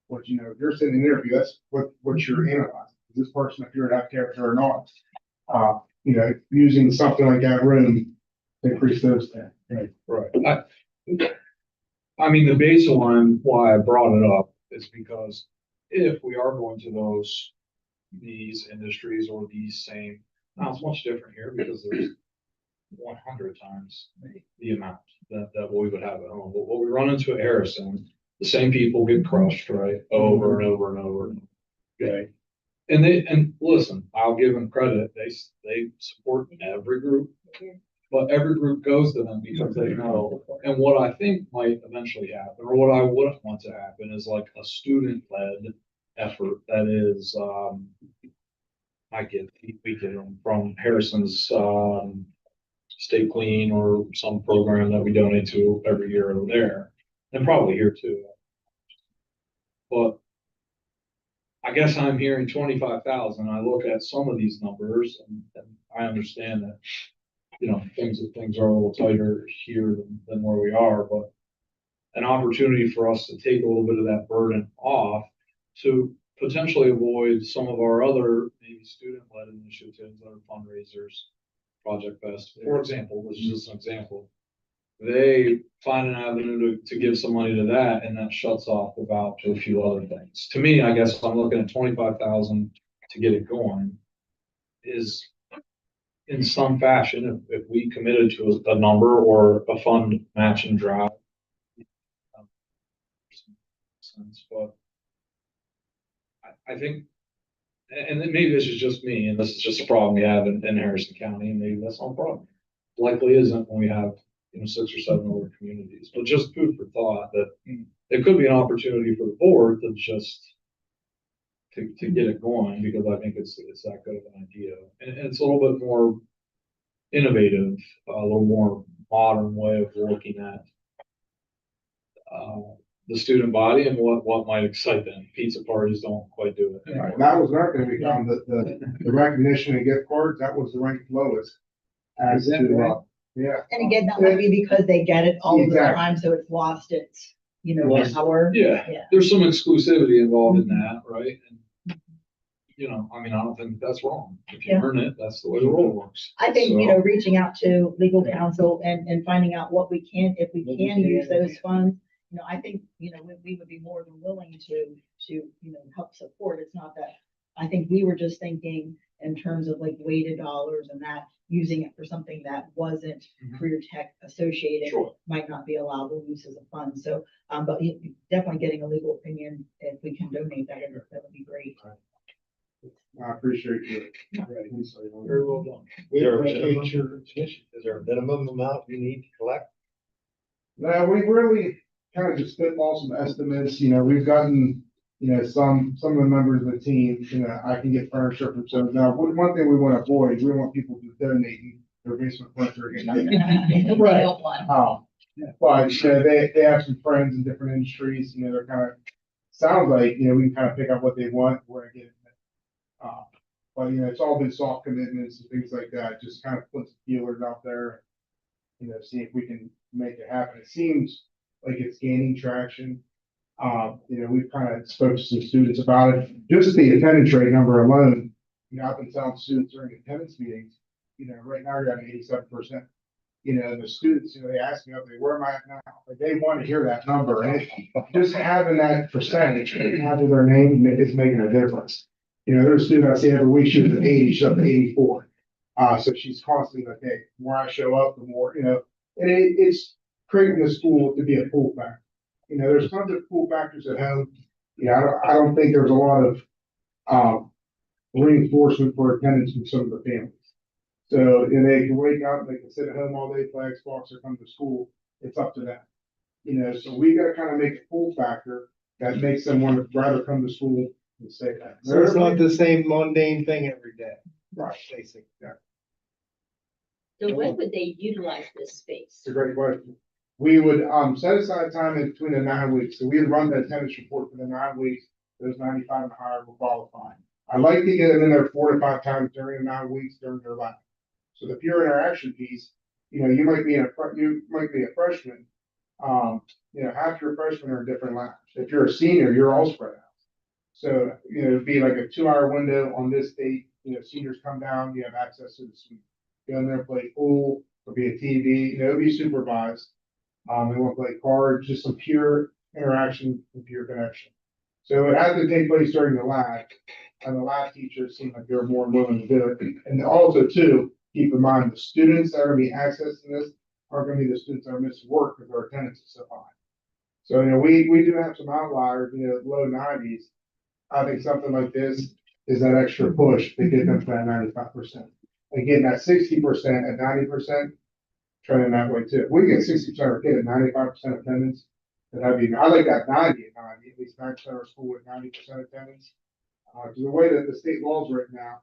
What, if you're sitting in an interview, that's what you're analyzing. Is this person appear to have character or not? Using something like that room to increase those things. Right. The baseline why I brought it up is because if we are going to these industries or these same, now it's much different here because there's 100 times the amount that we would have at home. But what we run into at Harrison, the same people get crushed, right? Over and over and over. Okay. And listen, I'll give them credit. They support every group, but every group goes to them because they know. And what I think might eventually happen, or what I wouldn't want to happen, is like a student-led effort that is, we get them from Harrison's, Stay Clean or some program that we donate to every year over there, and probably here too. But I guess I'm hearing 25,000. I look at some of these numbers and I understand that, things are a little tighter here than where we are, but an opportunity for us to take a little bit of that burden off to potentially avoid some of our other maybe student-led initiatives, other fundraisers, Project Fest, for example, this is just an example. They find an avenue to give some money to that, and that shuts off the valve to a few other things. To me, I guess I'm looking at 25,000 to get it going is in some fashion, if we committed to a number or a fund matching drive. Sense, but I think, and then maybe this is just me, and this is just a problem we have in Harrison County, and maybe that's not a problem. Likely isn't when we have, 6 or 7 other communities, but just food for thought that it could be an opportunity for the board to just to get it going, because I think it's that good of an idea. And it's a little bit more innovative, a little more modern way of looking at the student body and what might excite them. Pizza parties don't quite do it anymore. Right, that was not gonna become the recognition and gift cards, that was the ranked lowest. As Is that to, right? yeah, And again, that might be because they get it all the Exactly. time, so it's lost its, Lost it. power. Yeah, Yeah. there's some exclusivity involved in that, right? And, I mean, I don't think that's wrong. If you Yeah. earn it, that's the way the world works. I think, So- reaching out to legal counsel and finding out what we can, if we What we can use can, those funds. I think, we would be more than willing to, help support. It's not that, I think we were just thinking in terms of like weighted dollars and that, using it for something that wasn't Mhm. career tech associated. Sure. Might not be allowable use as a fund. So, but definitely getting a legal opinion, if we can donate that would be great. I appreciate your. Right. insight on that. Very well done. We Is there a appreciate minimum? your submission. Is there a minimum amount you need to collect? No, we really kind of just spitball some estimates, we've gotten, some of the members of the team, I can get furniture from some. Now, one thing we want to avoid, we want people to donate their basement furniture again. Right. But, they have some friends in different industries, they're kind of, sounds like, we can kind of pick up what they want, we're gonna get it. But, it's all been soft commitments and things like that, just kind of put feelers out there. See if we can make it happen. It seems like it's gaining traction. We've kind of spoke to some students about it. Just the attendance rate number alone, I've been telling students during attendance meetings, right now you're at 87%. The students, they ask me, okay, where am I at now? Like, they want to hear that number, and just having that percentage after their name is making a difference. There's a student I see every week, she was at 80, she's up to 84. So she's constantly like, hey, the more I show up, the more, and it's creating the school to be a pull factor. There's tons of pull factors at home. I don't think there's a lot of reinforcement for attendance from some of the families. So, they can wake up, they can sit at home all day, play Xbox, or come to school. It's up to them. So we gotta kind of make a pull factor that makes them want to rather come to school and stay there. So it's not the same mundane thing every day. Right. Basically. Yeah. So when would they utilize this space? It's a great question. We would, set aside time in between the 9 weeks, so we'd run the attendance report for the 9 weeks, those 95 and higher will qualify. I'd like to get them in there 4 to 5 times during the 9 weeks during their life. So the peer interaction piece, you might be a freshman, half your freshmen are in different labs. If you're a senior, you're all spread out. So, it'd be like a 2-hour window on this date, seniors come down, you have access to the suite. Go in there, play pool, there'll be a TV, it'll be supervised. They won't play cards, just some pure interaction and pure connection. So it has to take place during the lab, and the lab teachers seem like they're more willing to do it. And also too, keep in mind, the students that are gonna be accessing this are gonna be the students that are missing work because their attendance is so high. So, we do have some outliers, low 90s. I think something like this is that extra push to get them to that 95%. Again, that 60% at 90%, trending that way too. If we get 60% of our kid at 95% attendance, then I like that 90 at 90, at least 9% of our school with 90% attendance. Because the way that the state law is written now,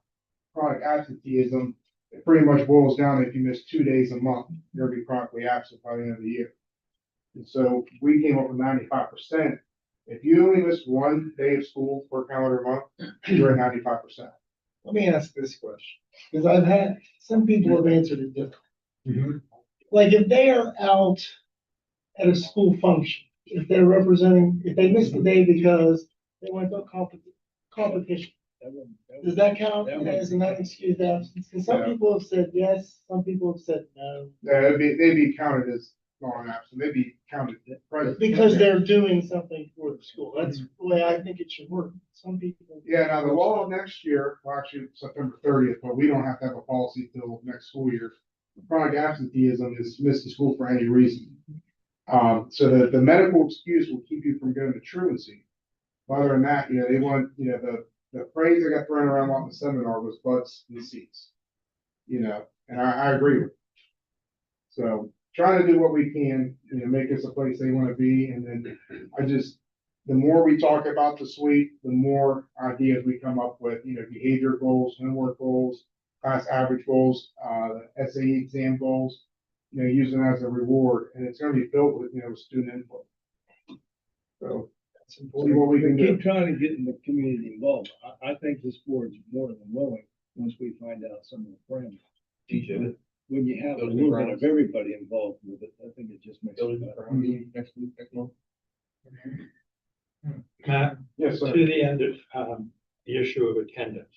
chronic absenteeism, it pretty much boils down to if you miss 2 days a month, you're gonna be chronically absent by the end of the year. And so we came up with 95%. If you only miss 1 day of school per calendar month, you're at 95%. Let me ask this question, because I've had, some people have answered it differently. Mhm. Like if they are out at a school function, if they're representing, if they missed the day because they went to a competition, does that count as an unexcused absence? And some Yeah. people have said yes, some people have said no. Yeah, they'd be counted as non-absent, they'd be counted present. Because they're doing something for the school. That's the way I think it should work. Some people. Yeah, now the law next year, well, actually September 30th, but we don't have to have a policy till next school year. Chronic absenteeism is missing school for any reason. So the medical excuse will keep you from going to truancy. Other than that, they want, the phrase that got thrown around a lot in the seminar was butts and seats. And I agree with it. So trying to do what we can, make this a place they want to be. And then the more we talk about the suite, the more ideas we come up with, behavior goals, homework goals, class average goals, SAE exam goals, using it as a reward. And it's going to be filled with, student input. So That's see important. what we can do. Keep trying to get in the community involved. I think this board's more than willing, once we find out some of the parameters. DJ, When you have a Building little bit grounds. of everybody involved with it, I think it just makes go it to better. the next week, next month. Matt, Yes, sir. to the end of, the issue of attendance.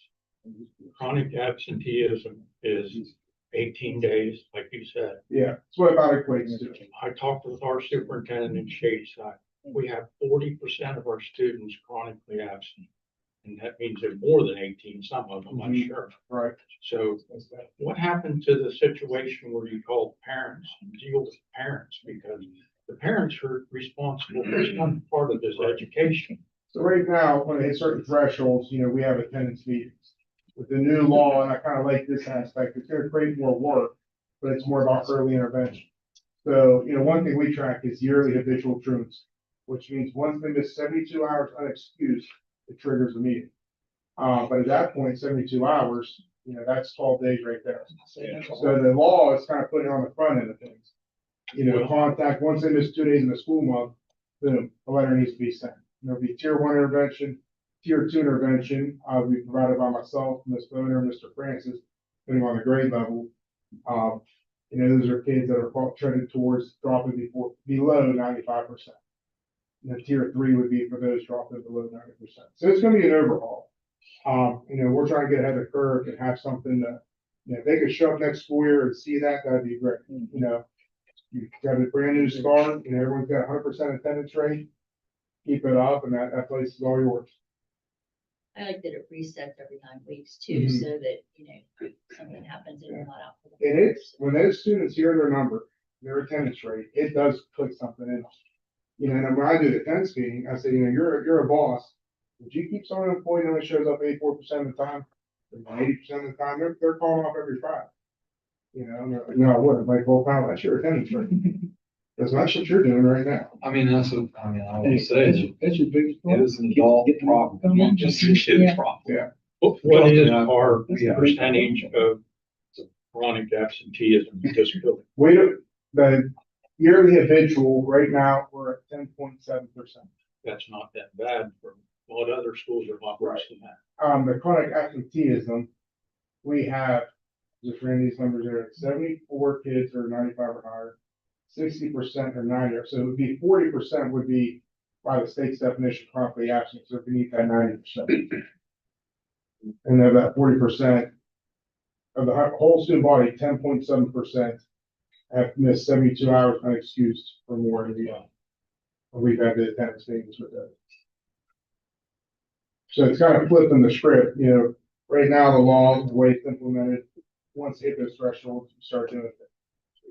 Chronic absenteeism is 18 days, like you said. Yeah, that's what about equates to. I talked with our superintendent in Shadyside. We have 40% of our students chronically absent. And that means they're more than 18, some of them, I'm Mhm. sure. Right. So what happened to the situation where you called parents and deal with parents? Because the parents are responsible for some part of this education. So right now, when they hit certain thresholds, we have attendance meetings. With the new law, and I kind of like this aspect, it's gonna create more work, but it's more about early intervention. So, one thing we track is yearly habitual truancy, which means once they miss 72 hours unexcused, it triggers a meeting. But at that point, 72 hours, that's 12 days right there. So the law is kind of putting it on the front end of things. Contact, once they miss 2 days in the school month, boom, a letter needs to be sent. There'll be tier 1 intervention, tier 2 intervention, will be provided by myself, Ms. Boner, Mr. Francis, depending on the grade level. Those are kids that are trending towards dropping below 95%. And the tier 3 would be for those dropping below 90%. So it's gonna be an overhaul. We're trying to get ahead of the curve and have something that, if they could show up next school year and see that, that'd be great. You've got a brand new start, everyone's got 100% attendance rate. Keep it up and that place is all yours. I like that it resets every 9 weeks too, Mhm. so that, something happens and you're not out for the. And it's, when those students hear their number, their attendance rate, it does click something in them. And when I do the attendance meeting, I say, you're a boss. Would you keep someone employed who only shows up 84% of the time? 80% of the time, they're calling off every Friday. And they're like, no, I wouldn't. Like, well, pal, that's your attendance rate. That's what you're doing right now. I mean, I will say, That's your biggest it problem. is an adult problem, not just a kid Yeah. problem. Yeah. What is Yeah. our Yeah. percentage of chronic absenteeism in this building? The yearly habitual, right now, we're at 10.7%. That's not that bad for a lot of other schools are a lot worse than that. The chronic absenteeism, we have, just ran these numbers there, 74 kids are 95 or higher, 60% are 90, so it would be 40% would be by the state's definition chronically absent, so beneath that 90%. And of that 40% of the whole student body, 10.7% have missed 72 hours unexcused or more in the year. We've had the attendance meetings with that. So it's kind of flipping the script, right now the law, the way it's implemented, once you hit those thresholds, you start doing it.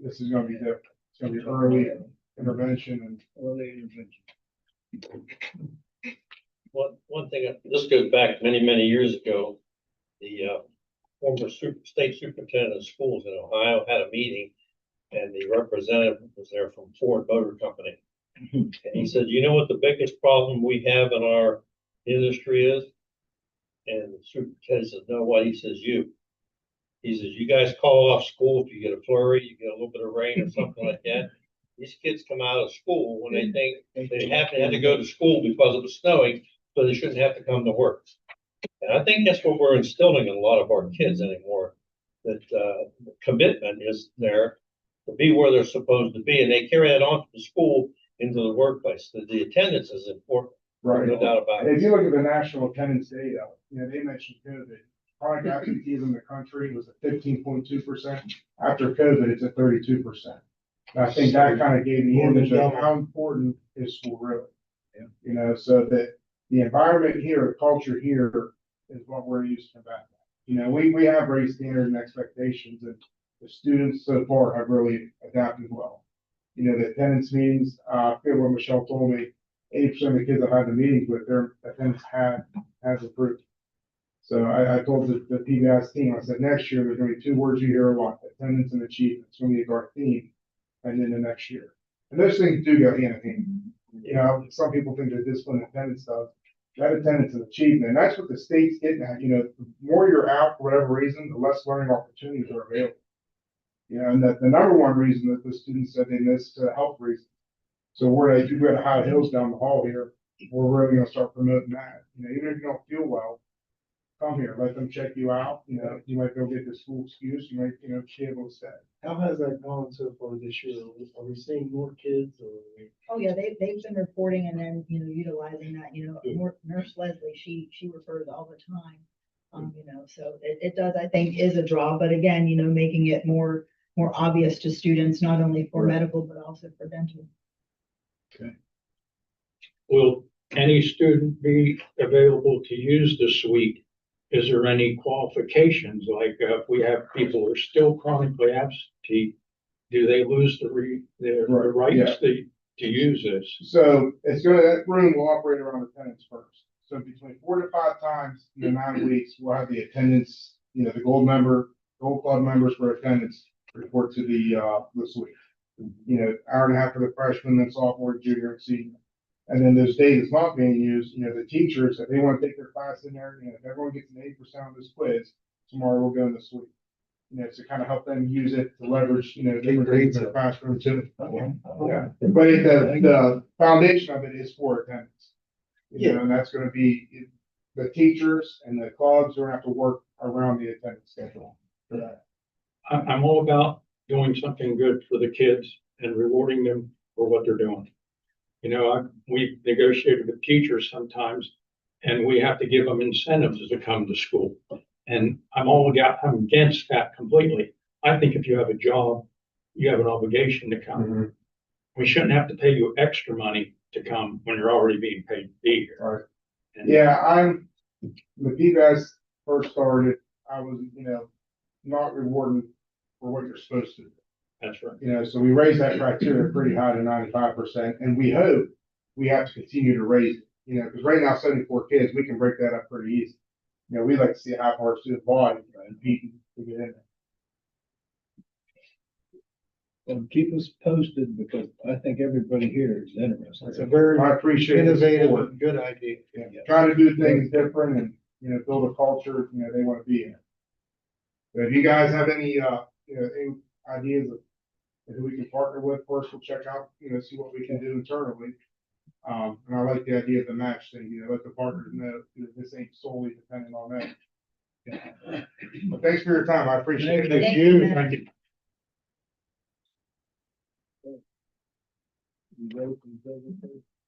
This is gonna be different. It's gonna be early intervention and Early intervention. One thing, this goes back many, many years ago. The former state superintendent of schools in Ohio had a meeting and the representative was there from Ford Motor Company. And he said, you know what the biggest problem we have in our industry is? And the superintendent said, no, what? He says, you. He says, you guys call off school if you get a flurry, you get a little bit of rain or something like that. These kids come out of school when they think they had to go to school because it was snowing, so they shouldn't have to come to work. And I think that's what we're instilling in a lot of our kids anymore, that, commitment is there to be where they're supposed to be, and they carry that on to the school into the workplace. The attendance is important, Right. no doubt about And if it. you look at the national attendance data, they mentioned COVID. Chronic absenteeism in the country was at 15.2%. After COVID, it's at 32%. And I think that kind of gave the More than image of double. how important is school really. So that the environment here, the culture here is what we're used to combat that. We have raised standards and expectations, and the students so far have really adapted well. The attendance meetings, I forget what Michelle told me, 80% of the kids I've had the meetings with, their attendance has improved. So I told the PBS team, I said, next year, there's gonna be 2 words you hear a lot, attendance and achievement. It's gonna be our theme, and then the next year. And those things do go hand in hand. Some people think that discipline and attendance stuff, that attendance and achievement, and that's what the state's getting at. The more you're out for whatever reason, the less learning opportunities are available. And the number one reason that the students said they missed, health reasons. So if you've got High Hills down the hall here, we're really gonna start promoting that. Even if you don't feel well, come here, let them check you out. You might go get the school excuse, you might, be able to stay. How has that gone so far this year? Are we seeing more kids or? Oh, yeah, they've been reporting and then, utilizing that, Nurse Leslie, she refers all the time. So it does, I think, is a draw, but again, making it more obvious to students, not only for medical, but also for dental. Will any student be available to use the suite? Is there any qualifications, like if we have people who are still chronically absentee, do they lose their Right, yeah. rights to use this? So that room will operate around attendance first. So between 4 to 5 times in the 9 weeks, we'll have the attendance, the gold club members for attendance report to the suite. Hour and a half for the freshman, then sophomore, junior, and senior. And then those days it's not being used, the teachers, if they want to take their class in there, if everyone gets an 80% on this quiz, tomorrow we'll go in the suite. To kind of help them use it to leverage, different grades in the classroom too. Yeah, but the foundation of it is for attendance. And that's gonna be the teachers and the clubs are gonna have to work around the attendance schedule for that. I'm all about doing something good for the kids and rewarding them for what they're doing. We negotiated with teachers sometimes, and we have to give them incentives to come to school. And I'm against that completely. I think if you have a job, you have an obligation to come. We shouldn't have to pay you extra money to come when you're already being paid to be here. Right. And Yeah, the PBS first started, I was, not rewarding for what you're supposed to do. That's right. So we raised that criteria pretty high to 95%, and we hope we have to continue to raise it, because right now 74 kids, we can break that up pretty easy. We like to see half our student body competing to get in there. And keep us posted because I think everybody here is It's a interested. very I appreciate the innovative support. and good idea. Trying to do things different and, build a culture, they want to be in. But if you guys have any ideas of who we can partner with, first we'll check out, see what we can do internally. And I like the idea of the match thing, let the partners know that this ain't solely dependent on them. But thanks for your time. I appreciate it. Thank you. Thank you.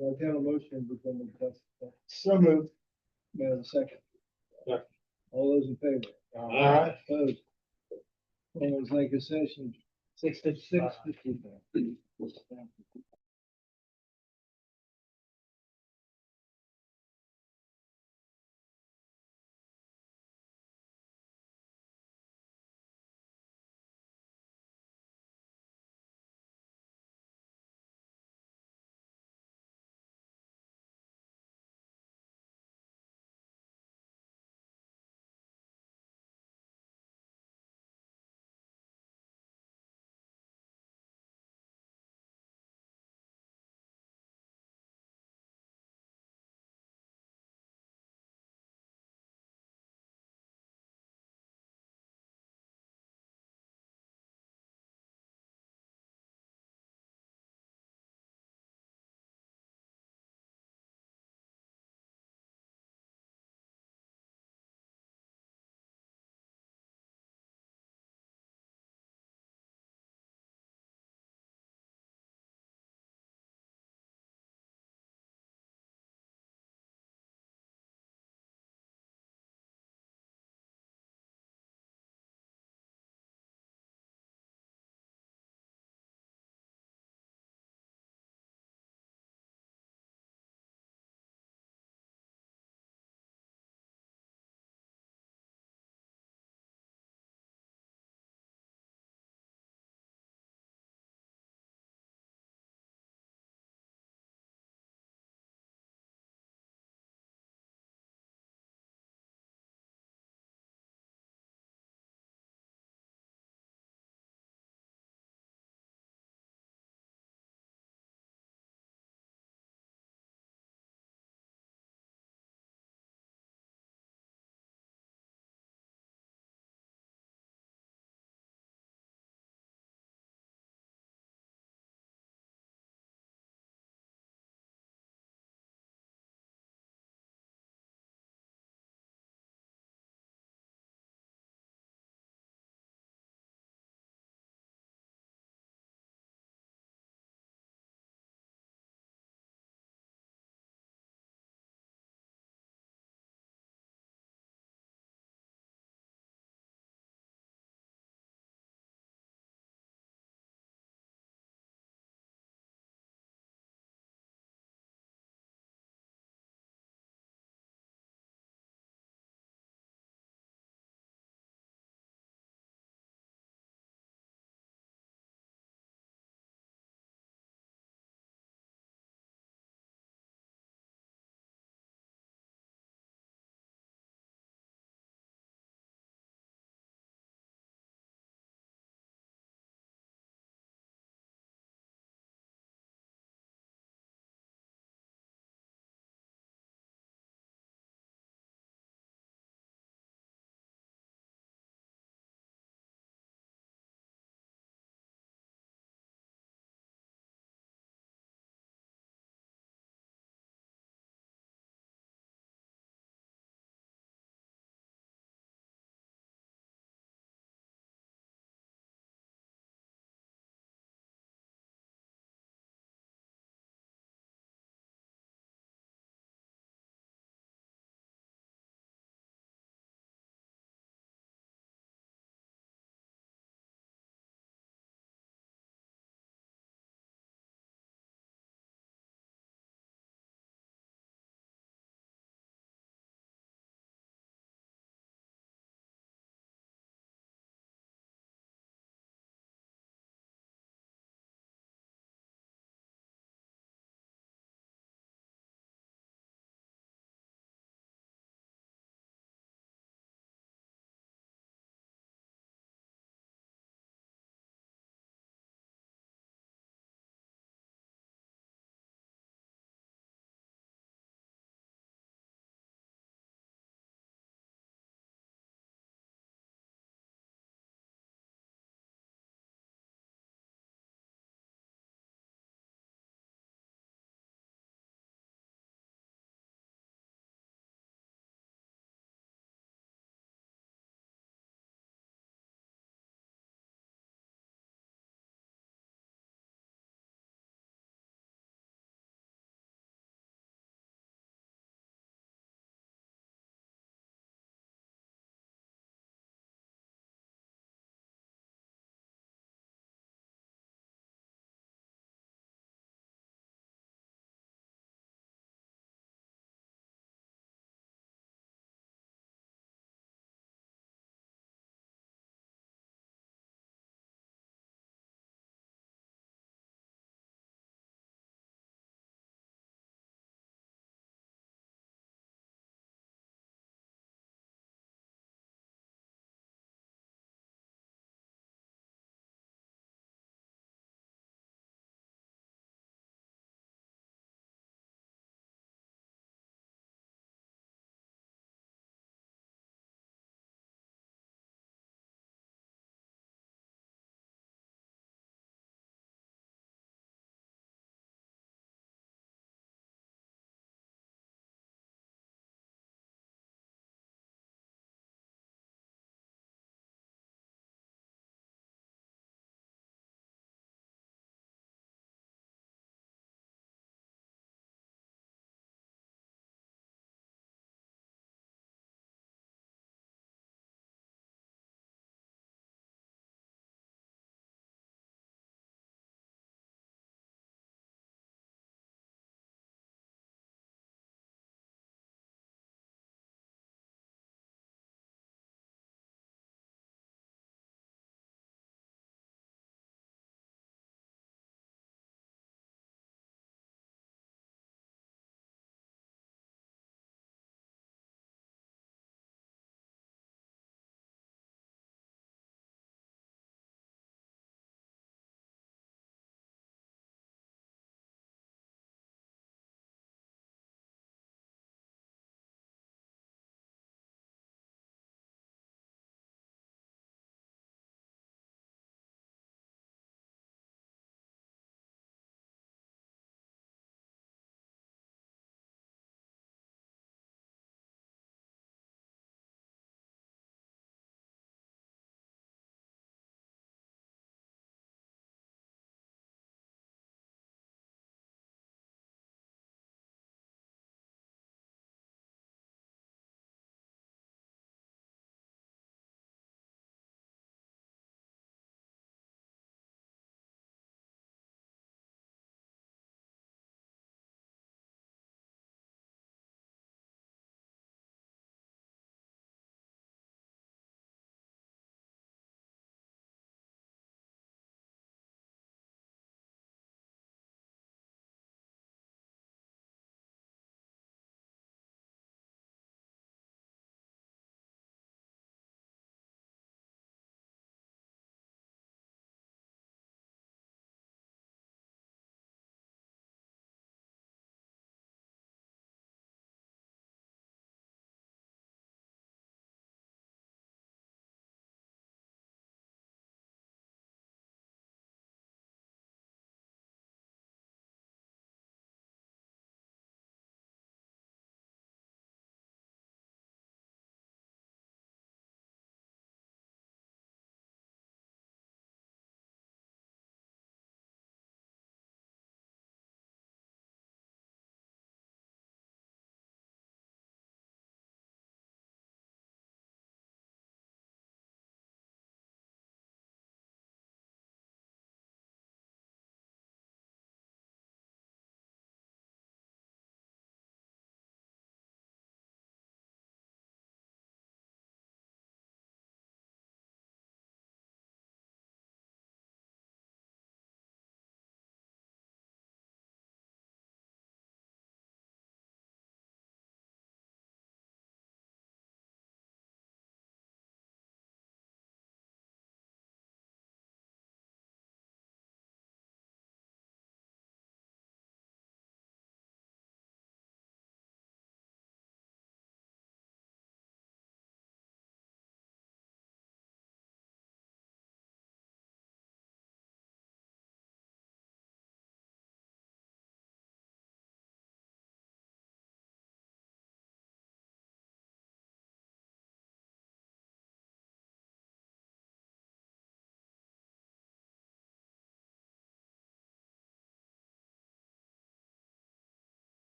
I'll tell a motion become a So moved. May I have a second? Second. All those in favor? Aye. Opposed? All those like a session, 6:56.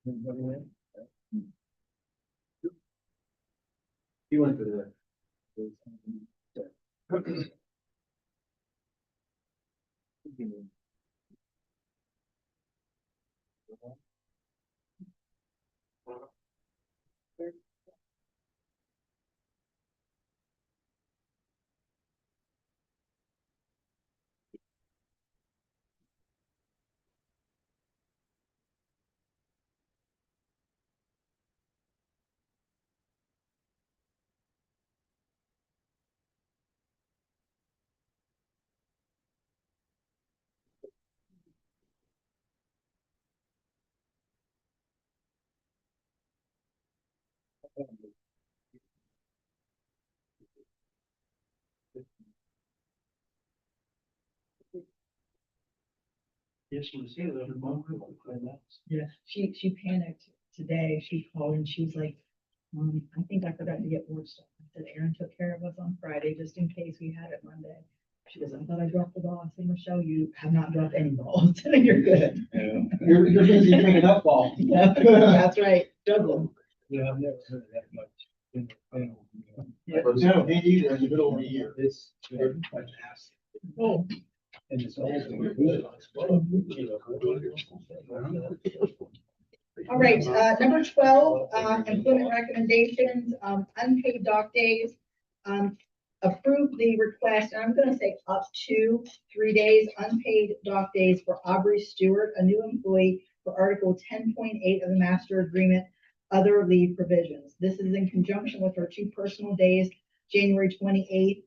Anybody else? You went to the. Yes, she was here. Yeah, she panicked today. She called and she was like, I think I forgot to get more stuff. I said, Aaron took care of us on Friday, just in case we had it Monday. She goes, I thought I dropped the ball. I said, Michelle, you have not dropped any balls. You're good. You're busy picking up ball. Yeah, that's right. Juggle. Yeah, I've never heard that much. In the panel, No, me neither, in the middle of the year. It's very much asked. Oh. And it's also. All right, number 12, employment recommendations, unpaid dock days. Approve the request, and I'm gonna say up to 3 days unpaid dock days for Aubrey Stewart, a new employee for Article 10.8 of the Master Agreement, other leave provisions. This is in conjunction with her 2 personal days, January 28th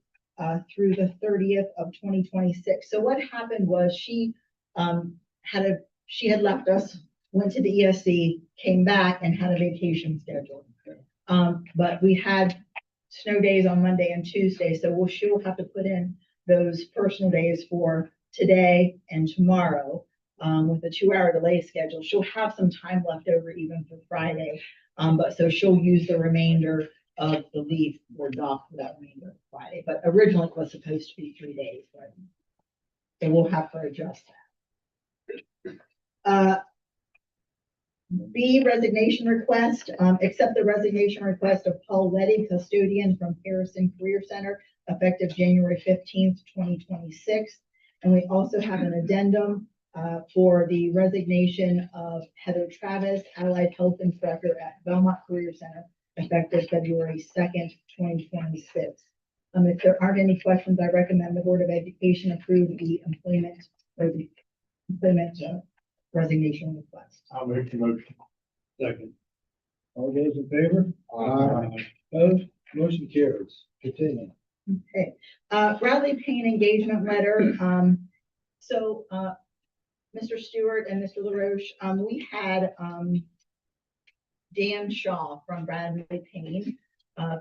through the 30th of 2026. So what happened was she had left us, went to the ESC, came back and had a vacation schedule. But we had snow days on Monday and Tuesday, so she'll have to put in those personal days for today and tomorrow. With a 2-hour delay schedule, she'll have some time left over even for Friday. But so she'll use the remainder of the leave or dock for that remainder of Friday. But originally it was supposed to be 3 days, but so we'll have to adjust that. B, resignation request, accept the resignation request of Paul Letty, custodian from Harrison Career Center, effective January 15th, 2026. And we also have an addendum for the resignation of Heather Travis, Allied Health Inspector at Belmont Career Center, effective February 2nd, 2026. If there aren't any questions, I recommend the Board of Education approve the employment resignation request. I'll make the motion. Second. All those in favor? Opposed? Motion carries. Continue. Okay, Bradley Payne engagement letter. So, Mr. Stewart and Mr. LaRoche, we had, Dan Shaw from Bradley Payne,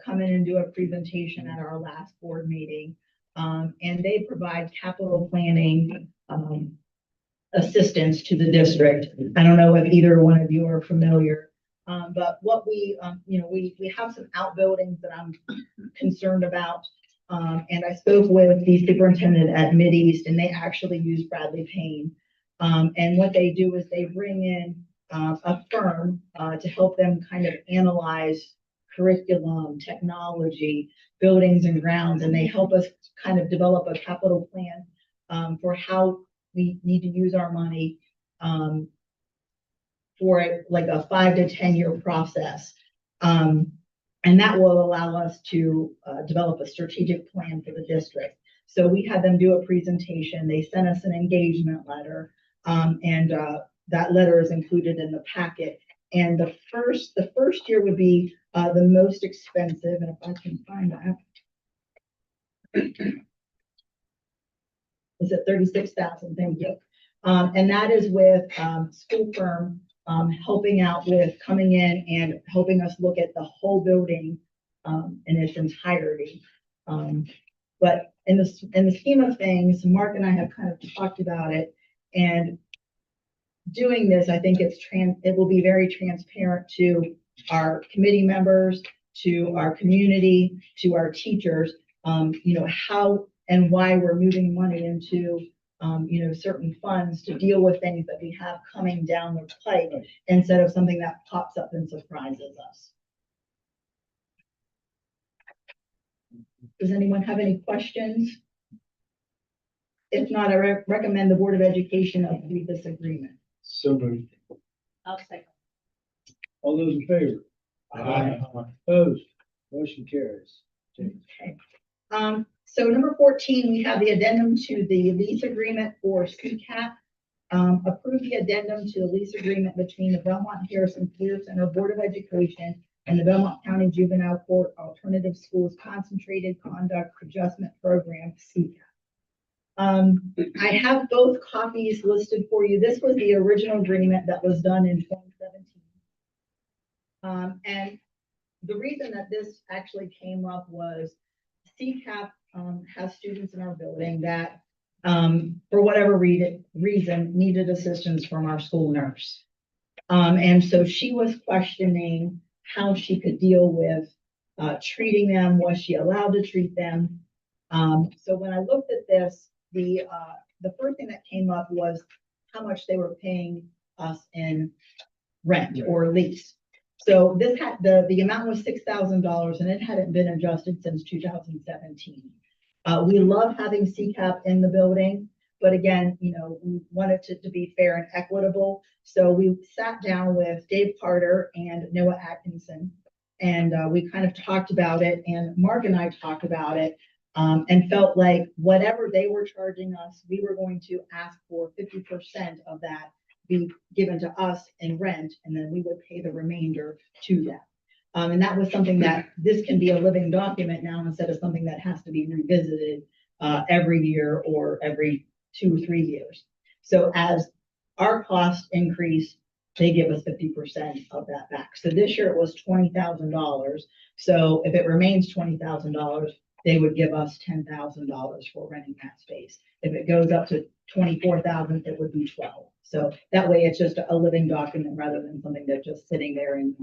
come in and do a presentation at our last board meeting. And they provide capital planning, assistance to the district. I don't know if either one of you are familiar. But what we, we have some outbuildings that I'm concerned about. And I spoke with the superintendent at Mideast, and they actually use Bradley Payne. And what they do is they bring in a firm to help them kind of analyze curriculum, technology, buildings and grounds, and they help us kind of develop a capital plan for how we need to use our money for like a 5 to 10 year process. And that will allow us to develop a strategic plan for the district. So we had them do a presentation. They sent us an engagement letter, and that letter is included in the packet. And the first year would be the most expensive, and if I can find that. Is it 36,000? Thank you. And that is with school firm helping out with coming in and helping us look at the whole building in its entirety. But in the scheme of things, Mark and I have kind of talked about it, and doing this, I think it will be very transparent to our committee members, to our community, to our teachers, how and why we're moving money into certain funds to deal with things that we have coming down the pipe instead of something that pops up and surprises us. Does anyone have any questions? If not, I recommend the Board of Education approve this agreement. So moved. I'll second. All those in favor? Opposed? Motion carries. Okay. So number 14, we have the addendum to the lease agreement for CCAP. Approve the addendum to the lease agreement between the Belmont Harrison Career Center Board of Education and the Belmont County Juvenile Court Alternative Schools Concentrated Conduct Adjustment Program, CCAP. I have both copies listed for you. This was the original agreement that was done in 2017. And the reason that this actually came up was CCAP has students in our building that, for whatever reason, needed assistance from our school nurse. And so she was questioning how she could deal with treating them. Was she allowed to treat them? So when I looked at this, the first thing that came up was how much they were paying us in rent or lease. So this had the amount was $6,000 and it hadn't been adjusted since 2017. We love having CCAP in the building, but again, we wanted it to be fair and equitable. So we sat down with Dave Carter and Noah Atkinson, and we kind of talked about it, and Mark and I talked about it, and felt like whatever they were charging us, we were going to ask for 50% of that be given to us in rent, and then we would pay the remainder to them. And that was something that this can be a living document now instead of something that has to be revisited every year or every 2 or 3 years. So as our costs increase, they give us 50% of that back. So this year it was $20,000. So if it remains $20,000, they would give us $10,000 for renting that space. If it goes up to 24,000, it would be 12. So that way it's just a living document rather than something that's just sitting there. And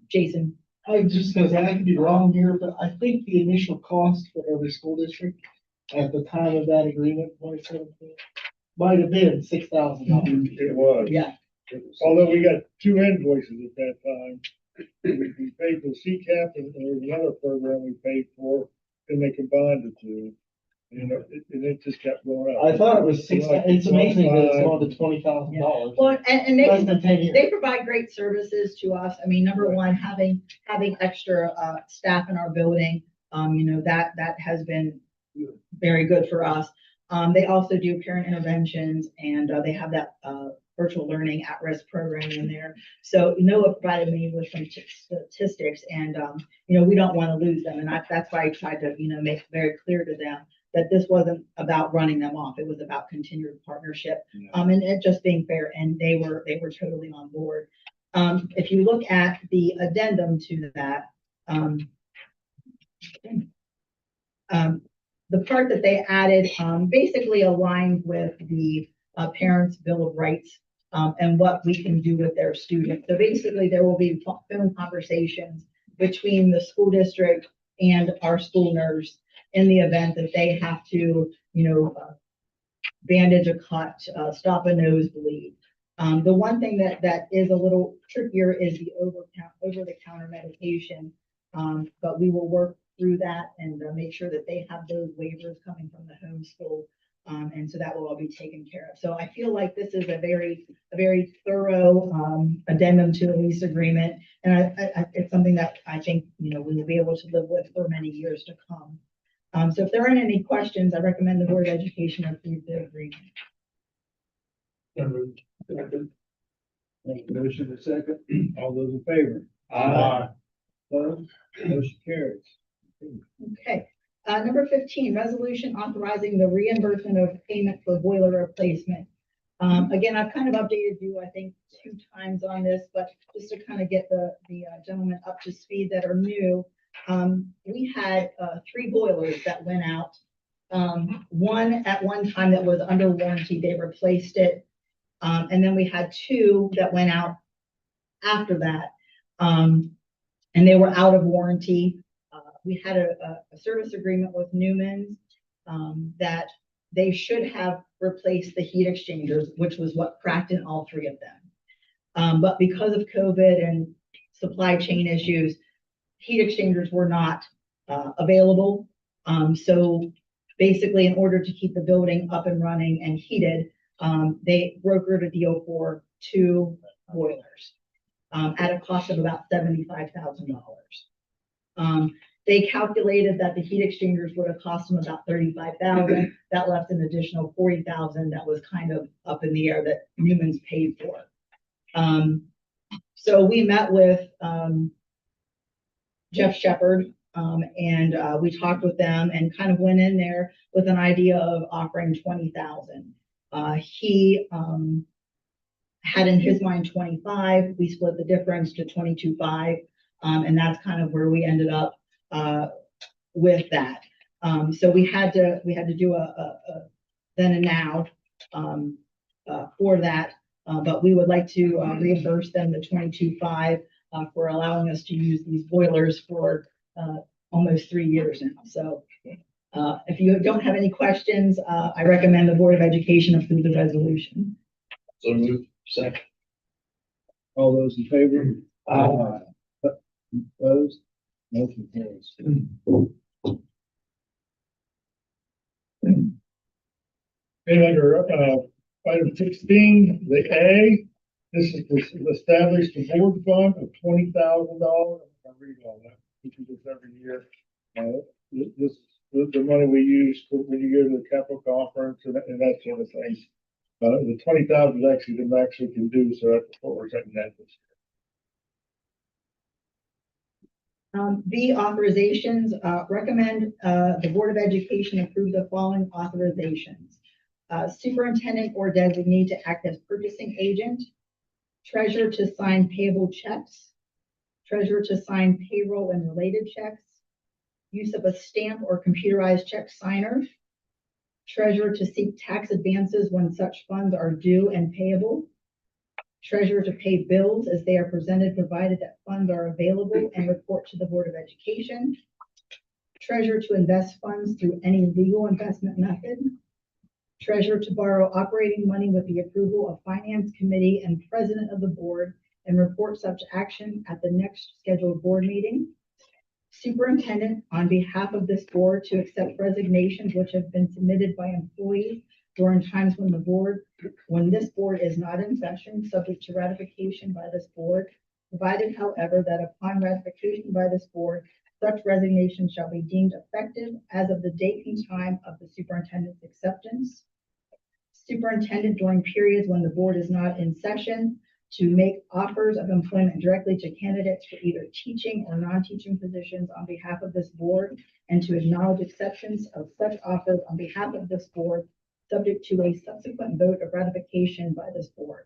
Jason. I just because I could be wrong here, but I think the initial cost for every school district at the time of that agreement, 2017, might have been $6,000. It was. Yeah. Although we got 2 invoices at that time. We paid for CCAP and there was another program we paid for, and they combined the two. And it just kept going up. I thought it was it's amazing that it's gone to $20,000. Well, and Less than 10 years. they provide great services to us. I mean, number one, having extra staff in our building, that has been very good for us. They also do parent interventions, and they have that virtual learning at-risk program in there. So Noah provided me with some statistics, and we don't want to lose them. And that's why I tried to make it very clear to them that this wasn't about running them off. It was about continued partnership, and it just being fair. And they were totally on board. If you look at the addendum to that, the part that they added basically aligned with the Parents' Bill of Rights and what we can do with their students. So basically, there will be phone conversations between the school district and our school nurse in the event that they have to, bandage a cut, stop a nosebleed. The one thing that is a little trickier is the over-the-counter medication, but we will work through that and make sure that they have those waivers coming from the homeschool. And so that will all be taken care of. So I feel like this is a very thorough addendum to the lease agreement. And it's something that I think, we will be able to live with for many years to come. So if there aren't any questions, I recommend the Board of Education approve the agreement. Motion and second. All those in favor? Opposed? Motion carries. Okay. Number 15, resolution authorizing the reimbursement of payment for boiler replacement. Again, I've kind of updated you, I think, 2 times on this, but just to kind of get the gentlemen up to speed that are new. We had 3 boilers that went out. One at one time that was under warranty, they replaced it. And then we had 2 that went out after that. And they were out of warranty. We had a service agreement with Newman's that they should have replaced the heat exchangers, which was what cracked in all three of them. But because of COVID and supply chain issues, heat exchangers were not available. So basically, in order to keep the building up and running and heated, they brokered a deal for 2 boilers at a cost of about $75,000. They calculated that the heat exchangers would have cost them about $35,000. That left an additional $40,000 that was kind of up in the air that Newman's paid for. So we met with Jeff Shepard, and we talked with them and kind of went in there with an idea of offering $20,000. He had in his mind 25. We split the difference to 22.5, and that's kind of where we ended up with that. So we had to do a then and now for that. But we would like to reimburse them the 22.5 for allowing us to use these boilers for almost 3 years now. So if you don't have any questions, I recommend the Board of Education approve the resolution. So move. Second. All those in favor? Opposed? Motion carries. And under, item 16, the A, this is to establish the board fund of $20,000. I read all that, we do this every year. This is the money we use when you go to the capital conference and that sort of thing. The 20,000 is actually the max we can do, so that's what we're setting that this year. B, authorizations, recommend the Board of Education approve the following authorizations. Superintendent or designee to act as purchasing agent, treasurer to sign payable checks, treasurer to sign payroll and related checks, use of a stamp or computerized check signer, treasurer to seek tax advances when such funds are due and payable, treasurer to pay bills as they are presented, provided that funds are available, and report to the Board of Education, treasurer to invest funds through any legal investment method, treasurer to borrow operating money with the approval of Finance Committee and President of the Board and report such action at the next scheduled board meeting. Superintendent, on behalf of this board, to accept resignations which have been submitted by employees during times when this board is not in session, subject to ratification by this board, provided, however, that upon ratification by this board, such resignation shall be deemed effective as of the date and time of the superintendent's acceptance. Superintendent, during periods when the board is not in session, to make offers of employment directly to candidates for either teaching or non-teaching positions on behalf of this board, and to acknowledge acceptance of such offers on behalf of this board, subject to a subsequent vote of ratification by this board.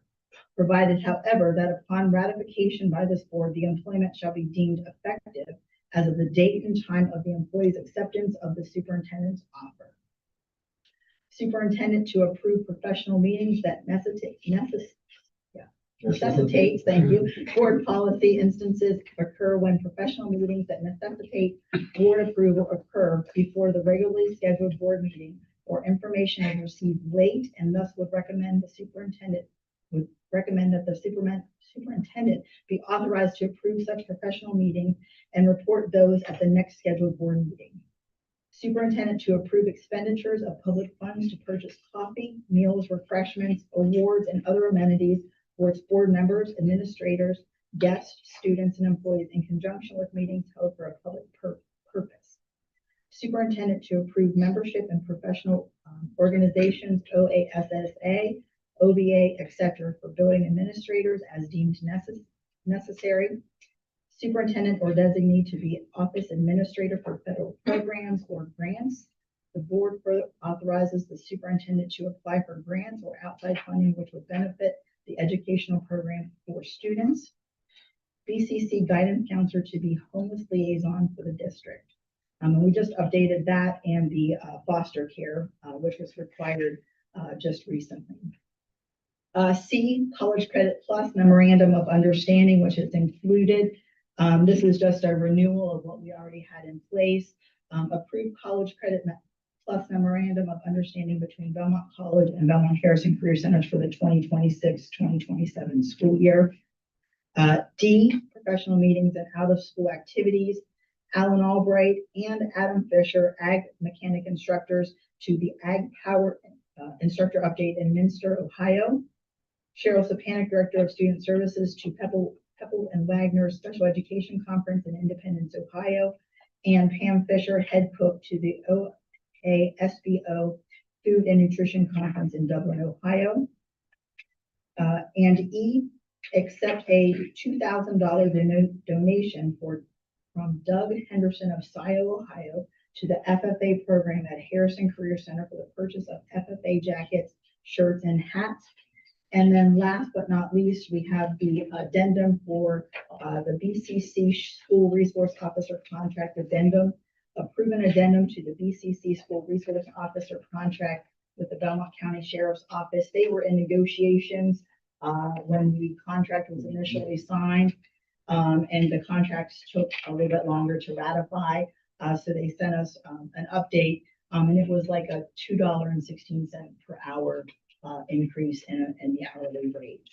Provided, however, that upon ratification by this board, the employment shall be deemed effective as of the date and time of the employee's acceptance of the superintendent's offer. Superintendent to approve professional meetings that necessitates, thank you, board policy instances occur when professional meetings that necessitate board approval occur before the regularly scheduled board meeting, or information is received late, and thus would recommend that the superintendent be authorized to approve such professional meetings and report those at the next scheduled board meeting. Superintendent to approve expenditures of public funds to purchase coffee, meals, refreshments, awards, and other amenities for its board members, administrators, guests, students, and employees in conjunction with meetings held for a public purpose. Superintendent to approve membership in professional organizations, OASSA, OVA, etc., for building administrators as deemed necessary. Superintendent or designee to be office administrator for federal programs or grants. The board further authorizes the superintendent to apply for grants or outside funding which would benefit the educational program for students. BCC guidance counselor to be homeless liaison for the district. And we just updated that and the foster care, which was required just recently. C, College Credit Plus Memorandum of Understanding, which is included. This is just a renewal of what we already had in place. Approved College Credit plus memorandum of understanding between Belmont College and Belmont Harrison Career Centers for the 2026-2027 school year. D, professional meetings and out-of-school activities. Alan Albright and Adam Fisher, ag mechanic instructors, to the Ag Power instructor update in Minster, Ohio. Cheryl Sapanic, Director of Student Services, to Pepple and Wagner Special Education Conference in Independence, Ohio. And Pam Fisher, head cook, to the OASBO Food and Nutrition Conference in Dublin, Ohio. And E, accept a $2,000 donation from Doug Henderson of Scioto, Ohio, to the FFA program at Harrison Career Center for the purchase of FFA jackets, shirts, and hats. And then last but not least, we have the addendum for the BCC School Resource Officer Contract Addendum. Approve an addendum to the BCC School Resource Officer Contract with the Belmont County Sheriff's Office. They were in negotiations when the contract was initially signed. And the contracts took a little bit longer to ratify. So they sent us an update, and it was like a $2.16 per hour increase in the hourly rate.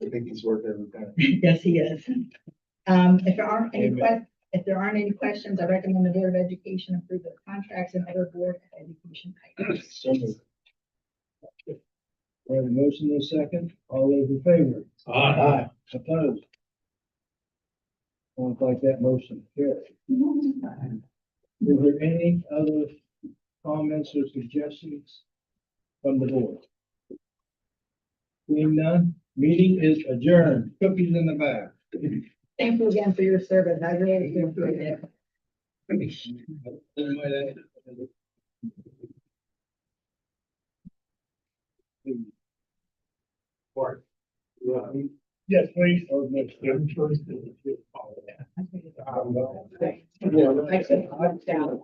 I think he's worth every time. Yes, he is. If there aren't any questions, I recommend the Board of Education approve the contracts and other Board of Education items. So moved. We have a motion in a second. All those in favor? Aye. Opposed? Sounds like that motion carried. Is there any other comments or suggestions from the board? Seeing none, meeting is adjourned. Cookies in the back. Thank you again for your service. I really appreciate it. Yes, please. Oh, next. I said, down.